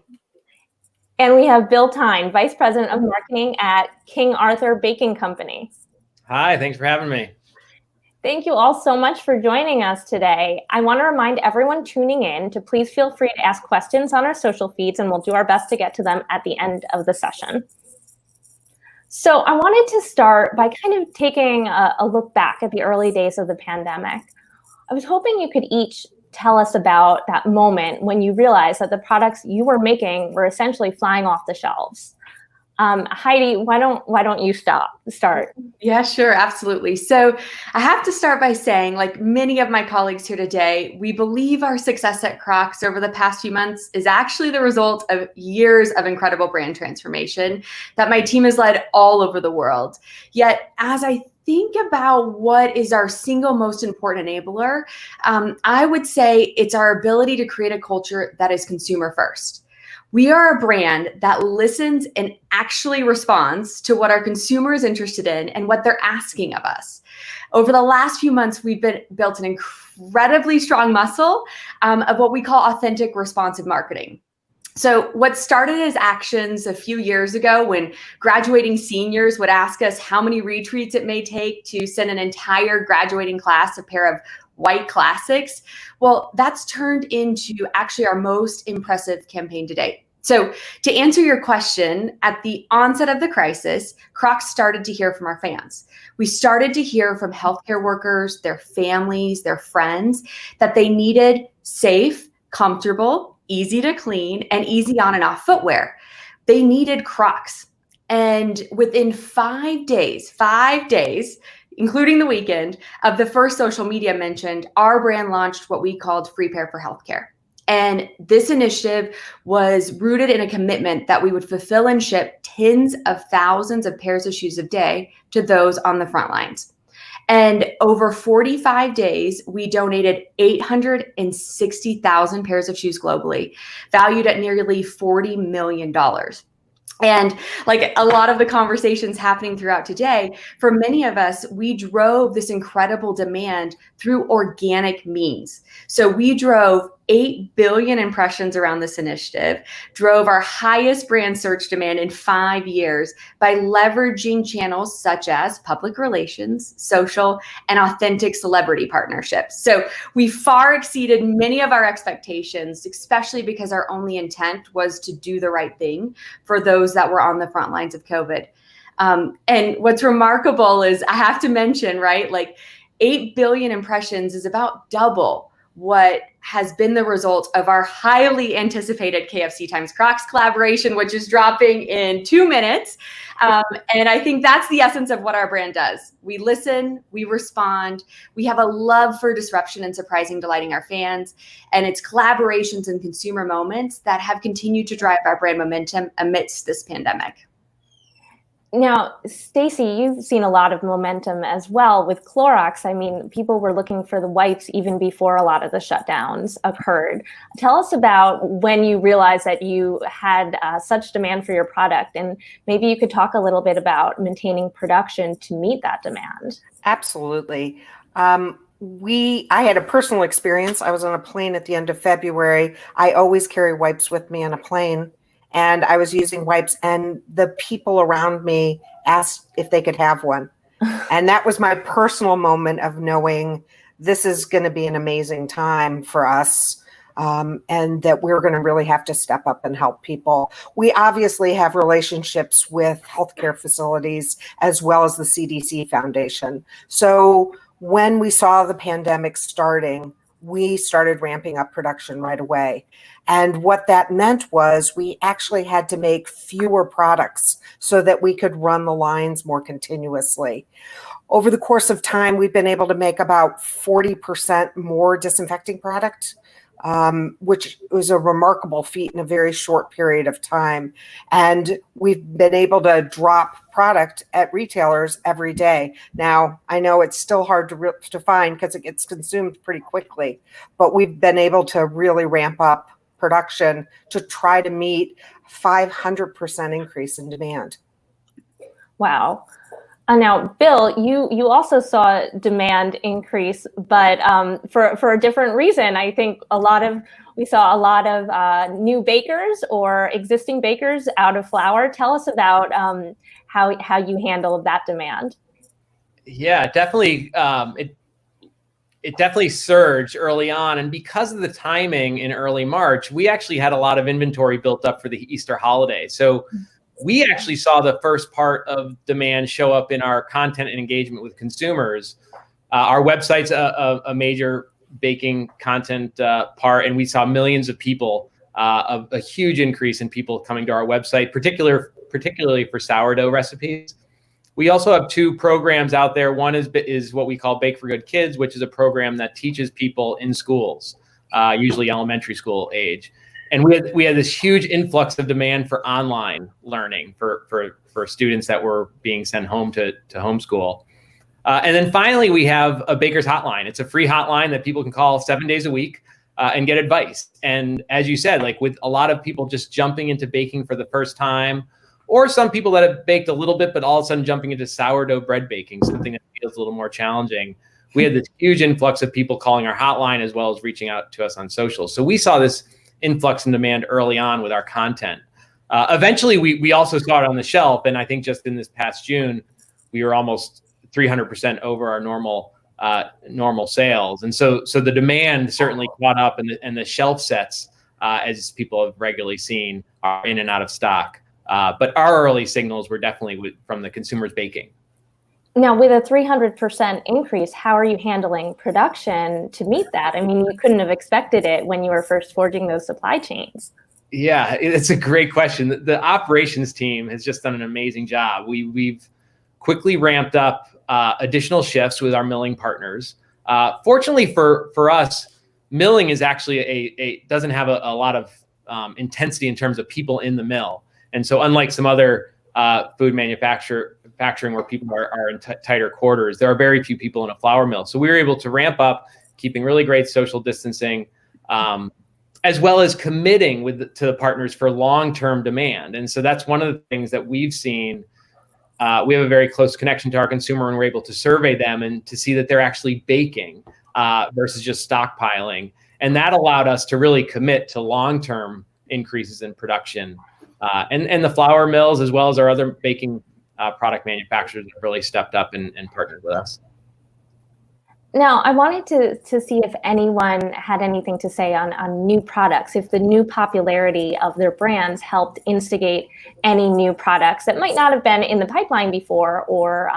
And we have Bill Tyne, Vice President of Marketing at King Arthur Baking Company. Hi, thanks for having me. Thank you all so much for joining us today. I want to remind everyone tuning in to please feel free to ask questions on our social feeds, and we'll do our best to get to them at the end of the session. So I wanted to start by kind of taking a look back at the early days of the pandemic. I was hoping you could each tell us about that moment when you realized that the products you were making were essentially flying off the shelves. Heidi, why don't you start? Yeah, sure, absolutely. So I have to start by saying, like many of my colleagues here today, we believe our success at Crocs over the past few months is actually the result of years of incredible brand transformation that my team has led all over the world. Yet, as I think about what is our single most important enabler, I would say it's our ability to create a culture that is consumer first. We are a brand that listens and actually responds to what our consumer is interested in and what they're asking of us. Over the last few months, we've built an incredibly strong muscle of what we call authentic responsive marketing. So what started as actions a few years ago when graduating seniors would ask us how many retweets it may take to send an entire graduating class a pair of white classics, well, that's turned into actually our most impressive campaign to date. So to answer your question, at the onset of the crisis, Crocs started to hear from our fans. We started to hear from healthcare workers, their families, their friends, that they needed safe, comfortable, easy to clean, and easy on and off footwear. They needed Crocs. And within 5 days, including the weekend of the first social media mentioned, our brand launched what we called Free Pair for Healthcare. And this initiative was rooted in a commitment that we would fulfill and ship tens of thousands of pairs of shoes a day to those on the front lines. And over 45 days, we donated 860,000 pairs of shoes globally, valued at nearly $40 million. And like a lot of the conversations happening throughout today, for many of us, we drove this incredible demand through organic means. So we drove 8 billion impressions around this initiative, drove our highest brand search demand in 5 years by leveraging channels such as public relations, social, and authentic celebrity partnerships. So we far exceeded many of our expectations, especially because our only intent was to do the right thing for those that were on the front lines of COVID. And what's remarkable is I have to mention, right, like 8 billion impressions is about double what has been the result of our highly anticipated KFC times Crocs collaboration, which is dropping in 2 minutes. And I think that's the essence of what our brand does. We listen, we respond, we have a love for disruption and surprising, delighting our fans. And it's collaborations and consumer moments that have continued to drive our brand momentum amidst this pandemic. Now, Stacey, you've seen a lot of momentum as well with Clorox. I mean, people were looking for the wipes even before a lot of the shutdowns occurred. Tell us about when you realized that you had such demand for your product, and maybe you could talk a little bit about maintaining production to meet that demand. Absolutely. I had a personal experience. I was on a plane at the end of February. I always carry wipes with me on a plane. And I was using wipes, and the people around me asked if they could have one. And that was my personal moment of knowing this is going to be an amazing time for us, and that we're going to really have to step up and help people. We obviously have relationships with healthcare facilities as well as the CDC Foundation. So when we saw the pandemic starting, we started ramping up production right away. And what that meant was we actually had to make fewer products so that we could run the lines more continuously. Over the course of time, we've been able to make about 40% more disinfecting product, which was a remarkable feat in a very short period of time. And we've been able to drop product at retailers every day. Now, I know it's still hard to find because it gets consumed pretty quickly, but we've been able to really ramp up production to try to meet 500% increase in demand. Wow. Now, Bill, you also saw demand increase, but for a different reason. I think we saw a lot of new bakers or existing bakers out of flour. Tell us about how you handled that demand. Yeah, definitely. It definitely surged early on, and because of the timing in early March, we actually had a lot of inventory built up for the Easter holiday. So we actually saw the first part of demand show up in our content and engagement with consumers. Our website's a major baking content part, and we saw millions of people, a huge increase in people coming to our website, particularly for sourdough recipes. We also have 2 programs out there. One is what we call Bake for Good Kids, which is a program that teaches people in schools, usually elementary school age. And we had this huge influx of demand for online learning for students that were being sent home to homeschool. And then finally, we have a Baker's Hotline. It's a free hotline that people can call 7 days a week and get advice. And as you said, like with a lot of people just jumping into baking for the first time, or some people that have baked a little bit, but all of a sudden jumping into sourdough bread baking, something that feels a little more challenging. We had this huge influx of people calling our hotline as well as reaching out to us on social. So we saw this influx in demand early on with our content. Eventually, we also saw it on the shelf. And I think just in this past June, we were almost 300% over our normal sales. And so the demand certainly caught up, and the shelf sets as people have regularly seen, are in and out of stock. But our early signals were definitely from the consumers baking. Now, with a 300% increase, how are you handling production to meet that? I mean, you couldn't have expected it when you were first forging those supply chains. Yeah, it's a great question. The operations team has just done an amazing job. We've quickly ramped up additional shifts with our milling partners. Fortunately for us, milling is actually doesn't have a lot of intensity in terms of people in the mill. And so unlike some other food manufacturing where people are in tighter quarters, there are very few people in a flour mill. So we were able to ramp up, keeping really great social distancing, as well as committing to the partners for long-term demand. And so that's one of the things that we've seen. We have a very close connection to our consumer, and we're able to survey them and to see that they're actually baking versus just stockpiling. And that allowed us to really commit to long-term increases in production. And the flour mills, as well as our other baking product manufacturers, have really stepped up and partnered with us. Now, I wanted to see if anyone had anything to say on new products, if the new popularity of their brands helped instigate any new products that might not have been in the pipeline before, or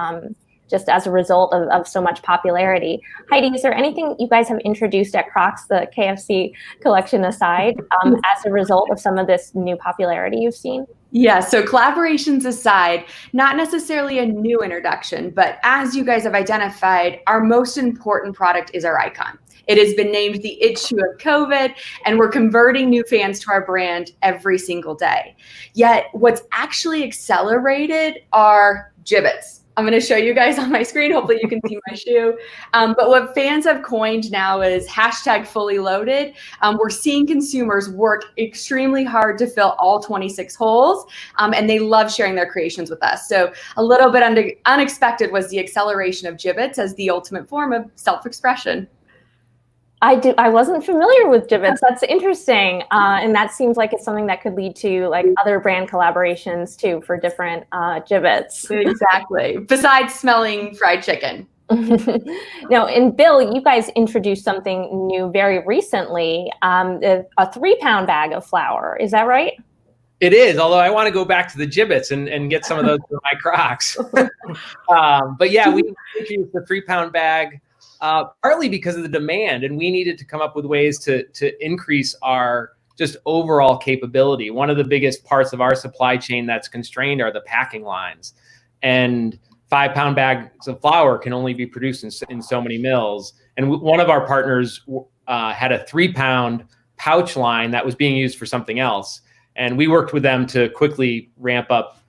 just as a result of so much popularity. Heidi, is there anything you guys have introduced at Crocs, the KFC collection aside, as a result of some of this new popularity you've seen? Yeah, so collaborations aside, not necessarily a new introduction, but as you guys have identified, our most important product is our icon. It has been named the It Shoe of COVID, and we're converting new fans to our brand every single day. Yet what's actually accelerated are Jibbitz. I'm going to show you guys on my screen. Hopefully you can see my shoe. But what fans have coined now is #fully-loaded. We're seeing consumers work extremely hard to fill all 26 holes, and they love sharing their creations with us. So a little bit unexpected was the acceleration of Jibbitz as the ultimate form of self-expression. I wasn't familiar with Jibbitz. That's interesting. And that seems like it's something that could lead to like other brand collaborations too for different Jibbitz. Exactly. Besides smelling fried chicken. Now, and Bill, you guys introduced something new very recently, a 3-pound bag of flour. Is that right? It is, although I want to go back to the Jibbitz and get some of those for my Crocs. But yeah, we introduced the 3-pound bag. Partly because of the demand, and we needed to come up with ways to increase our just overall capability. One of the biggest parts of our supply chain that's constrained are the packing lines, and 5-pound bags of flour can only be produced in so many mills. And one of our partners had a 3-pound pouch line that was being used for something else, and we worked with them to quickly ramp up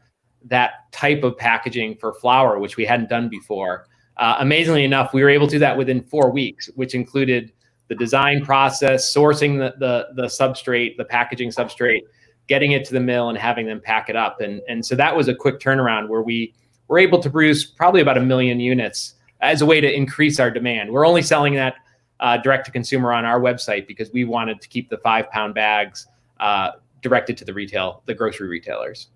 that type of packaging for flour, which we hadn't done before. Amazingly enough, we were able to do that within 4 weeks, which included the design process, sourcing the substrate, the packaging substrate, getting it to the mill and having them pack it up. And so that was a quick turnaround where we were able to produce probably about 1 million units as a way to increase our demand. We're only selling that direct to consumer on our website because we wanted to keep the 5-pound bags directed to the grocery retailers.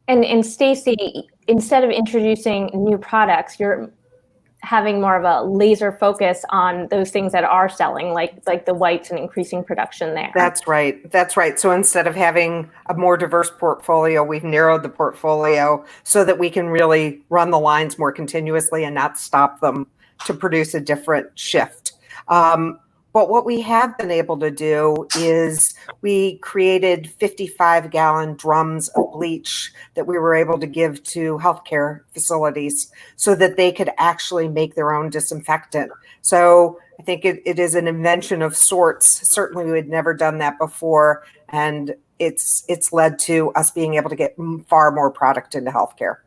And Stacy, instead of introducing new products, you're having more of a laser focus on those things that are selling, like the wipes, and increasing production there. That's right. That's right. So instead of having a more diverse portfolio, we've narrowed the portfolio so that we can really run the lines more continuously and not stop them to produce a different shift. But what we have been able to do is we created 55-gallon drums of bleach that we were able to give to healthcare facilities so that they could actually make their own disinfectant. So I think it is an invention of sorts. Certainly we had never done that before, and it's led to us being able to get far more product into healthcare.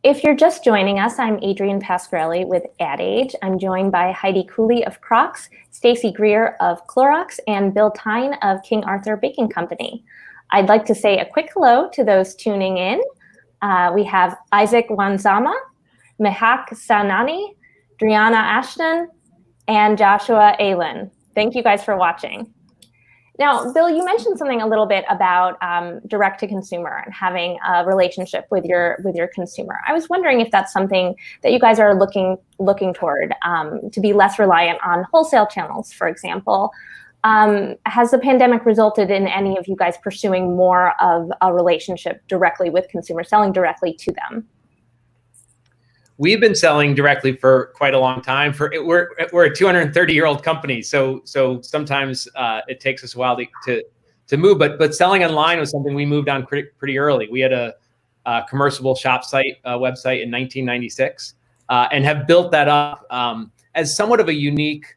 If you're just joining us, I'm Adrienne Pasquarelli with Ad Age. I'm joined by Heidi Cooley of Crocs, Stacy Greer of Clorox, and Bill Tyne of King Arthur Baking Company. I'd like to say a quick hello to those tuning in. We have Isaac Wanzama, Mihak Sanani, Driana Ashton, and Joshua Aylen. Thank you guys for watching. Now, Bill, you mentioned something a little bit about direct to consumer and having a relationship with your consumer. I was wondering if that's something that you guys are looking toward, to be less reliant on wholesale channels, for example. Has the pandemic resulted in any of you guys pursuing more of a relationship directly with consumers, selling directly to them? We've been selling directly for quite a long time. We're a 230-year-old company, so sometimes it takes us a while to move. But selling online was something we moved on pretty early. We had a commercial shop site website in 1996, and have built that up as somewhat of a unique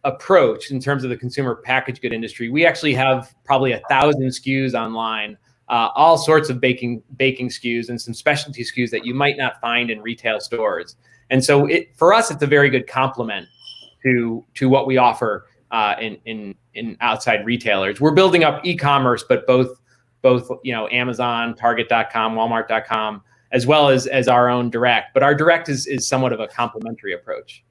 approach in terms of the consumer packaged good industry. We actually have probably 1,000 SKUs online, all sorts of baking SKUs and some specialty SKUs that you might not find in retail stores. And so for us, it's a very good complement to what we offer in outside retailers. We're building up e-commerce, but both Amazon, Target.com, Walmart.com, as well as our own direct. But our direct is somewhat of a complementary approach.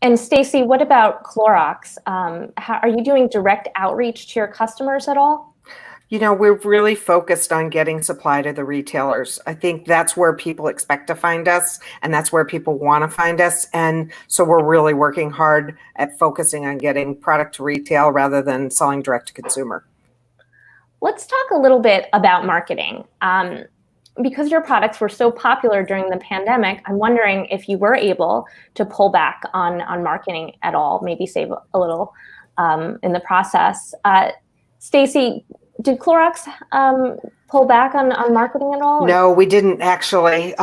And Stacy, what about Clorox? Are you doing direct outreach to your customers at all? We're really focused on getting supply to the retailers. I think that's where people expect to find us, and that's where people want to find us. And so we're really working hard at focusing on getting product to retail rather than selling direct to consumer. Let's talk a little bit about marketing. Because your products were so popular during the pandemic, I'm wondering if you were able to pull back on marketing at all, maybe save a little in the process. Stacy, did Clorox pull back on marketing at all? No, we didn't actually.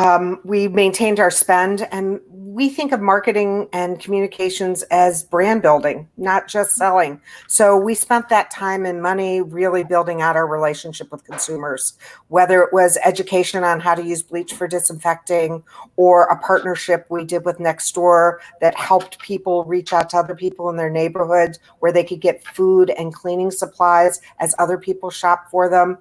We maintained our spend, and we think of marketing and communications as brand building, not just selling. So we spent that time and money really building out our relationship with consumers, whether it was education on how to use bleach for disinfecting, or a partnership we did with Nextdoor that helped people reach out to other people in their neighborhood where they could get food and cleaning supplies as other people shop for them.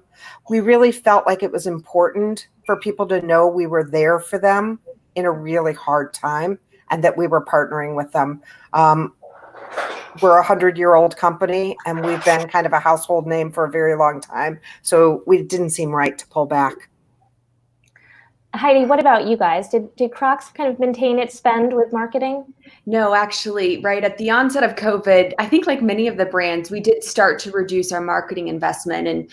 We really felt like it was important for people to know we were there for them in a really hard time and that we were partnering with them. We're a 100-year-old company, and we've been kind of a household name for a very long time. So we didn't seem right to pull back. Heidi, what about you guys? Did Crocs kind of maintain its spend with marketing? No, actually, right at the onset of COVID, I think like many of the brands, we did start to reduce our marketing investment. And,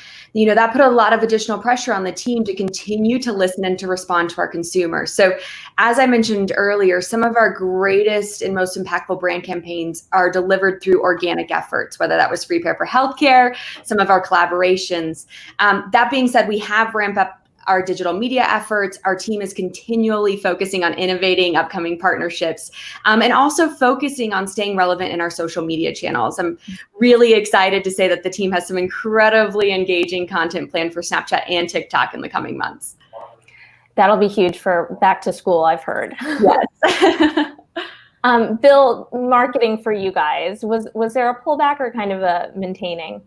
that put a lot of additional pressure on the team to continue to listen and to respond to our consumers. So as I mentioned earlier, some of our greatest and most impactful brand campaigns are delivered through organic efforts, whether that was Free Pair for Healthcare, some of our collaborations. That being said, we have ramped up our digital media efforts. Our team is continually focusing on innovating upcoming partnerships, and also focusing on staying relevant in our social media channels. I'm really excited to say that the team has some incredibly engaging content planned for Snapchat and TikTok in the coming months. That'll be huge for back to school, I've heard. Yes. Bill, marketing for you guys, was there a pullback or kind of a maintaining?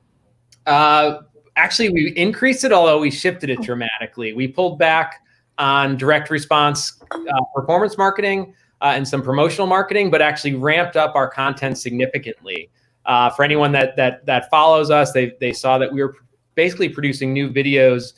Actually, we increased it, although we shifted it dramatically. We pulled back on direct response performance marketing and some promotional marketing, but actually ramped up our content significantly. For anyone that follows us, they saw that we were basically producing new videos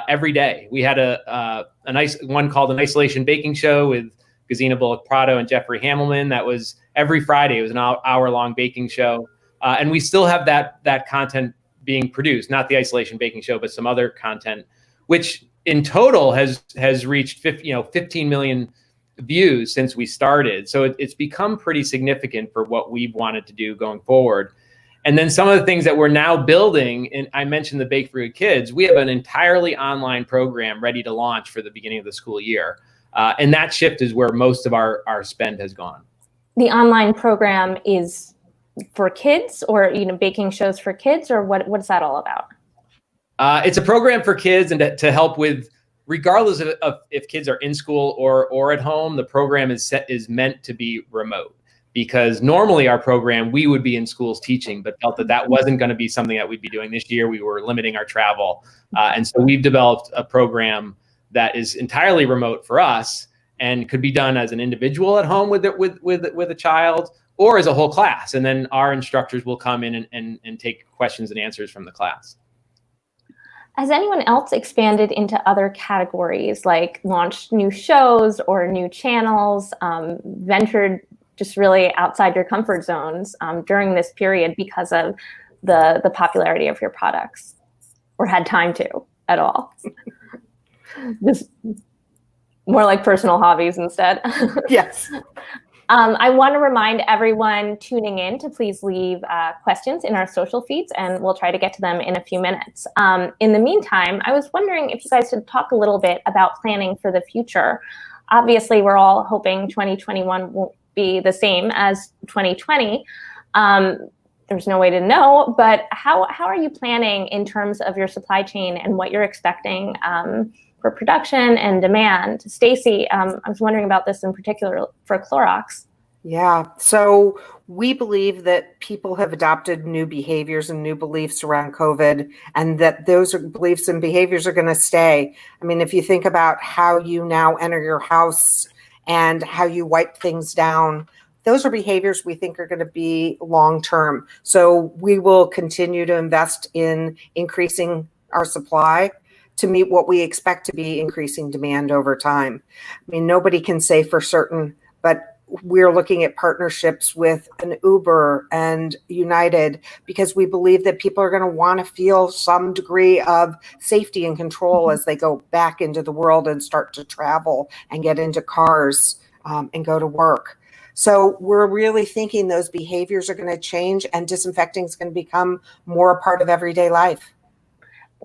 every day. We had a nice one called An Isolation Baking Show with Gazina Bullock-Prado and Jeffrey Hamelman. That was every Friday. It was an hour-long baking show. And we still have that content being produced, not the Isolation Baking Show, but some other content, which in total has reached 15 million views since we started. So it's become pretty significant for what we've wanted to do going forward. And then some of the things that we're now building, and I mentioned the Bake for Good Kids, we have an entirely online program ready to launch for the beginning of the school year. And that shift is where most of our spend has gone. The online program is for kids, or baking shows for kids, or what's that all about? It's a program for kids and to help with, regardless of if kids are in school or at home, the program is meant to be remote. Because normally our program, we would be in schools teaching, but felt that wasn't going to be something that we'd be doing this year. We were limiting our travel. And so we've developed a program that is entirely remote for us and could be done as an individual at home with a child, or as a whole class. And then our instructors will come in and take questions and answers from the class. Has anyone else expanded into other categories, like launched new shows or new channels, ventured just really outside your comfort zones during this period because of the popularity of your products, or had time to at all? Just more like personal hobbies instead. Yes. I want to remind everyone tuning in to please leave questions in our social feeds, and we'll try to get to them in a few minutes. In the meantime, I was wondering if you guys could talk a little bit about planning for the future. Obviously, we're all hoping 2021 won't be the same as 2020. There's no way to know, but how are you planning in terms of your supply chain and what you're expecting for production and demand? Stacy, I was wondering about this in particular for Clorox. Yeah. So we believe that people have adopted new behaviors and new beliefs around COVID, and that those beliefs and behaviors are going to stay. I mean, if you think about how you now enter your house and how you wipe things down, those are behaviors we think are going to be long-term. So we will continue to invest in increasing our supply to meet what we expect to be increasing demand over time. I mean, nobody can say for certain, but we're looking at partnerships with an Uber and United because we believe that people are going to want to feel some degree of safety and control as they go back into the world and start to travel and get into cars and go to work. So we're really thinking those behaviors are going to change, and disinfecting is going to become more a part of everyday life.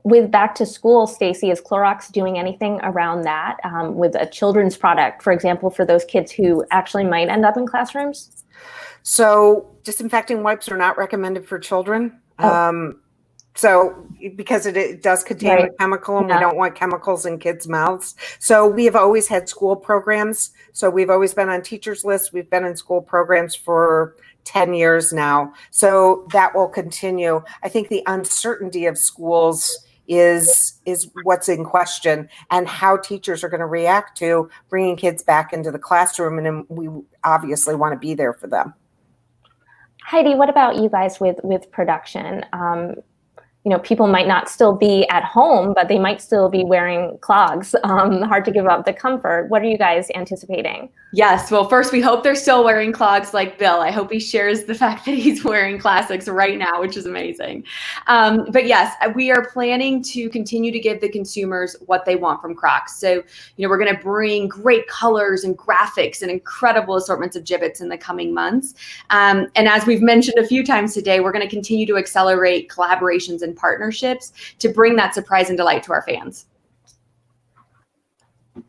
With back to school, Stacy, is Clorox doing anything around that with a children's product, for example, for those kids who actually might end up in classrooms? So disinfecting wipes are not recommended for children. So because it does contain a chemical, and we don't want chemicals in kids' mouths. So we have always had school programs. So we've always been on teachers' lists. We've been in school programs for 10 years now. So that will continue. I think the uncertainty of schools is what's in question, and how teachers are going to react to bringing kids back into the classroom. And we obviously want to be there for them. Heidi, what about you guys with production? People might not still be at home, but they might still be wearing clogs. Hard to give up the comfort. What are you guys anticipating? Yes. Well, first, we hope they're still wearing clogs like Bill. I hope he shares the fact that he's wearing classics right now, which is amazing. But yes, we are planning to continue to give the consumers what they want from Crocs. So, we're going to bring great colors and graphics and incredible assortments of Jibbitz in the coming months. And as we've mentioned a few times today, we're going to continue to accelerate collaborations and partnerships to bring that surprise and delight to our fans.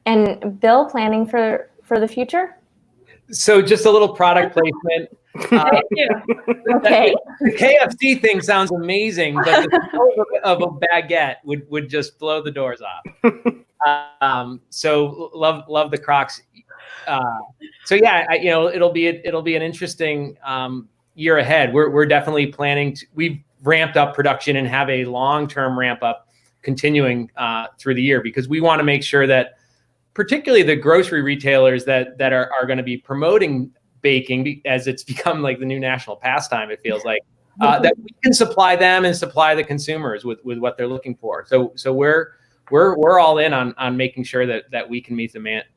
And Bill, planning for the future? So just a little product placement. Okay. The KFC thing sounds amazing, but the smell of a baguette would just blow the doors off. So love the Crocs. So yeah, it'll be an interesting year ahead. We're definitely planning to. We've ramped up production and have a long-term ramp up continuing through the year, because we want to make sure that particularly the grocery retailers that are going to be promoting baking, as it's become like the new national pastime, it feels like, that we can supply them and supply the consumers with what they're looking for. So we're all in on making sure that we can meet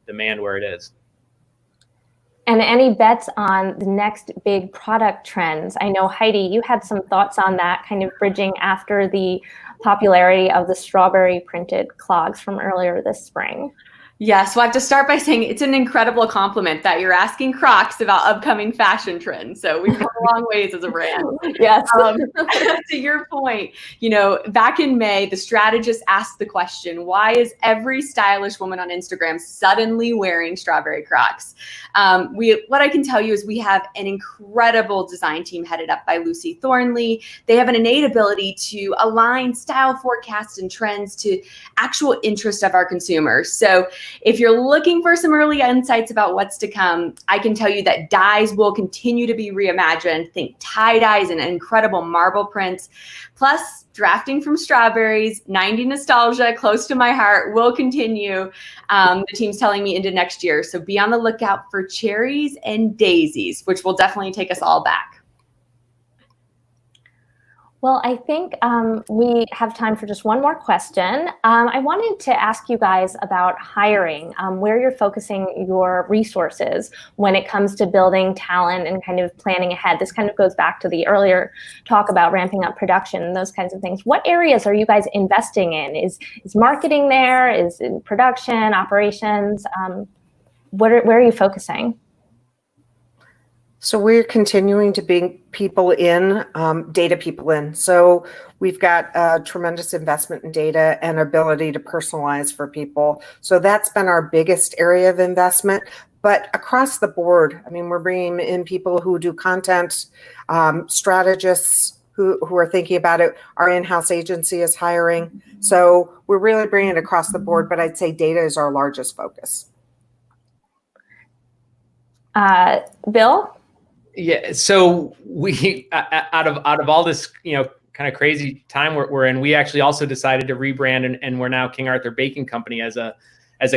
demand where it is. And any bets on the next big product trends? I know, Heidi, you had some thoughts on that, kind of bridging after the popularity of the strawberry printed clogs from earlier this spring. Yes, well, I have to start by saying it's an incredible compliment that you're asking Crocs about upcoming fashion trends. So we've come a long ways as a brand. Yes. To your point, back in May, the strategist asked the question, why is every stylish woman on Instagram suddenly wearing strawberry Crocs? What I can tell you is we have an incredible design team headed up by Lucy Thornley. They have an innate ability to align style forecasts and trends to actual interest of our consumers. So if you're looking for some early insights about what's to come, I can tell you that dyes will continue to be reimagined. Think tie dyes and incredible marble prints. Plus, drafting from strawberries, 90 nostalgia, close to my heart, will continue. The team's telling me into next year. So be on the lookout for cherries and daisies, which will definitely take us all back. Well, I think we have time for just one more question. I wanted to ask you guys about hiring, where you're focusing your resources when it comes to building talent and kind of planning ahead. This kind of goes back to the earlier talk about ramping up production and those kinds of things. What areas are you guys investing in? Is marketing there? Is in production, operations? Where are you focusing? So we're continuing to bring people in, data people in. So we've got a tremendous investment in data and ability to personalize for people. So that's been our biggest area of investment. But across the board, I mean, we're bringing in people who do content, strategists who are thinking about it. Our in-house agency is hiring. So we're really bringing it across the board, but I'd say data is our largest focus. Bill? Yeah, so we out of all this, kind of crazy time we're in, we actually also decided to rebrand, and we're now King Arthur Baking Company as a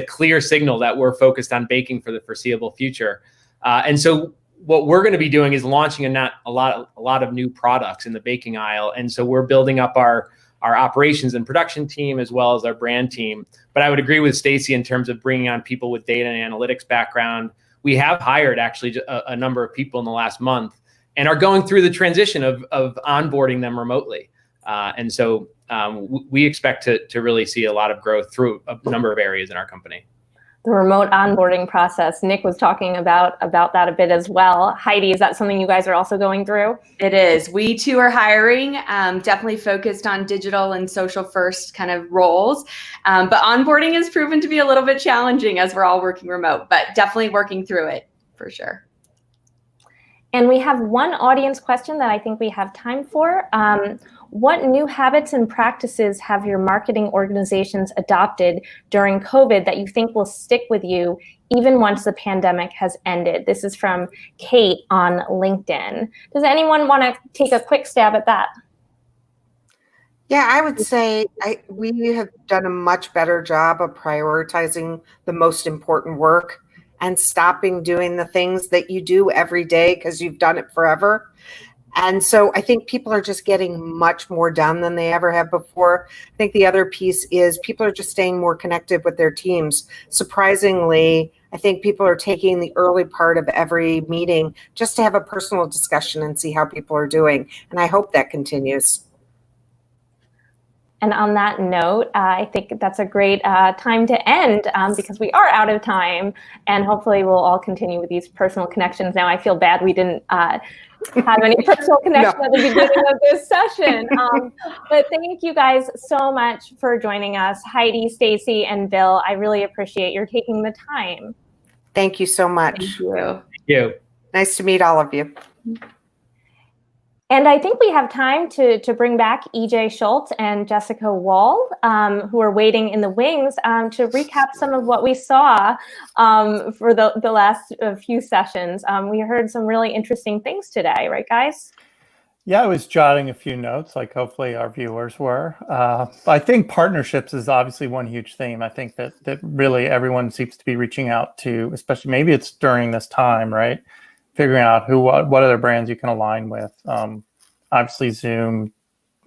clear signal that we're focused on baking for the foreseeable future. And so what we're going to be doing is launching a lot of new products in the baking aisle, and so we're building up our operations and production team as well as our brand team. But I would agree with Stacy in terms of bringing on people with data and analytics background. We have hired actually a number of people in the last month and are going through the transition of onboarding them remotely. And so we expect to really see a lot of growth through a number of areas in our company. The remote onboarding process. Nick was talking about that a bit as well. Heidi, is that something you guys are also going through? It is. We too are hiring, definitely focused on digital and social first kind of roles. But onboarding has proven to be a little bit challenging as we're all working remote, but definitely working through it for sure. And we have one audience question that I think we have time for. What new habits and practices have your marketing organizations adopted during COVID that you think will stick with you even once the pandemic has ended? This is from Kate on LinkedIn. Does anyone want to take a quick stab at that? Yeah, I would say we have done a much better job of prioritizing the most important work and stopping doing the things that you do every day because you've done it forever. And so I think people are just getting much more done than they ever have before. I think the other piece is people are just staying more connected with their teams. Surprisingly, I think people are taking the early part of every meeting just to have a personal discussion and see how people are doing. And I hope that continues. And on that note, I think that's a great time to end because we are out of time, and hopefully we'll all continue with these personal connections. Now I feel bad we didn't have any personal connection at the beginning of this session. But thank you guys so much for joining us, Heidi, Stacy, and Bill. I really appreciate your taking the time. Thank you so much. Thank you. Thank you. Nice to meet all of you. And I think we have time to bring back EJ Schultz and Jessica Wall, who are waiting in the wings to recap some of what we saw for the last few sessions. We heard some really interesting things today, right, guys? Yeah, I was jotting a few notes, like hopefully our viewers were. I think partnerships is obviously one huge theme. I think that really everyone seems to be reaching out to, especially maybe it's during this time, right? Figuring out what other brands you can align with. Obviously, Zoom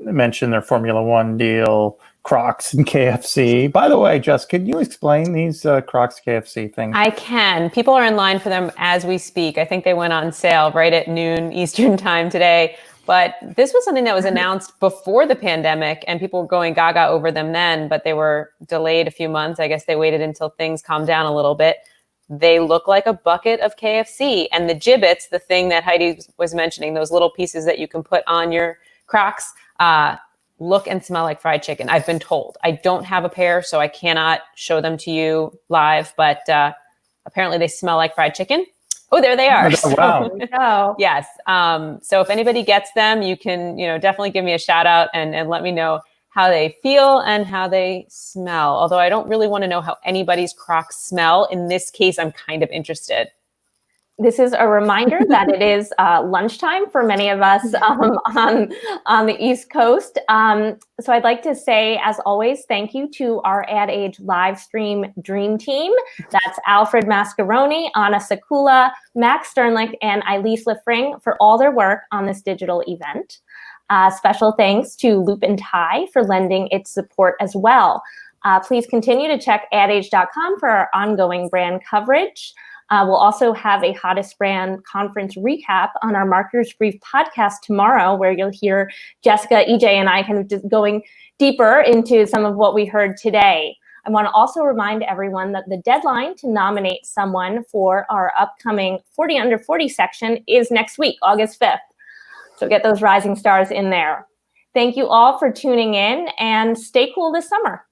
mentioned their Formula One deal, Crocs and KFC. By the way, Jess, can you explain these Crocs KFC things? I can. People are in line for them as we speak. I think they went on sale right at noon Eastern time today. But this was something that was announced before the pandemic, and people were going gaga over them then, but they were delayed a few months. I guess they waited until things calmed down a little bit. They look like a bucket of KFC. And the gibbets, the thing that Heidi was mentioning, those little pieces that you can put on your Crocs, look and smell like fried chicken. I've been told. I don't have a pair, so I cannot show them to you live, but apparently they smell like fried chicken. Oh, there they are. Oh, wow. Oh. Yes. So if anybody gets them, you can, definitely give me a shout out and let me know how they feel and how they smell. Although I don't really want to know how anybody's Crocs smell. In this case, I'm kind of interested. This is a reminder that it is lunchtime for many of us on the East Coast. So I'd like to say, as always, thank you to our Ad Age live stream dream team. That's Alfred Mascaroni, Anna Sakula, Max Sternlich, and Elise Lefring for all their work on this digital event. Special thanks to Loop and Tie for lending its support as well. Please continue to check adage.com for our ongoing brand coverage. We'll also have a Hottest Brand Conference recap on our Marketers Brief podcast tomorrow, where you'll hear Jessica, EJ, and I kind of just going deeper into some of what we heard today. I want to also remind everyone that the deadline to nominate someone for our upcoming 40 Under 40 section is next week, August 5th. So get those rising stars in there. Thank you all for tuning in, and stay cool this summer.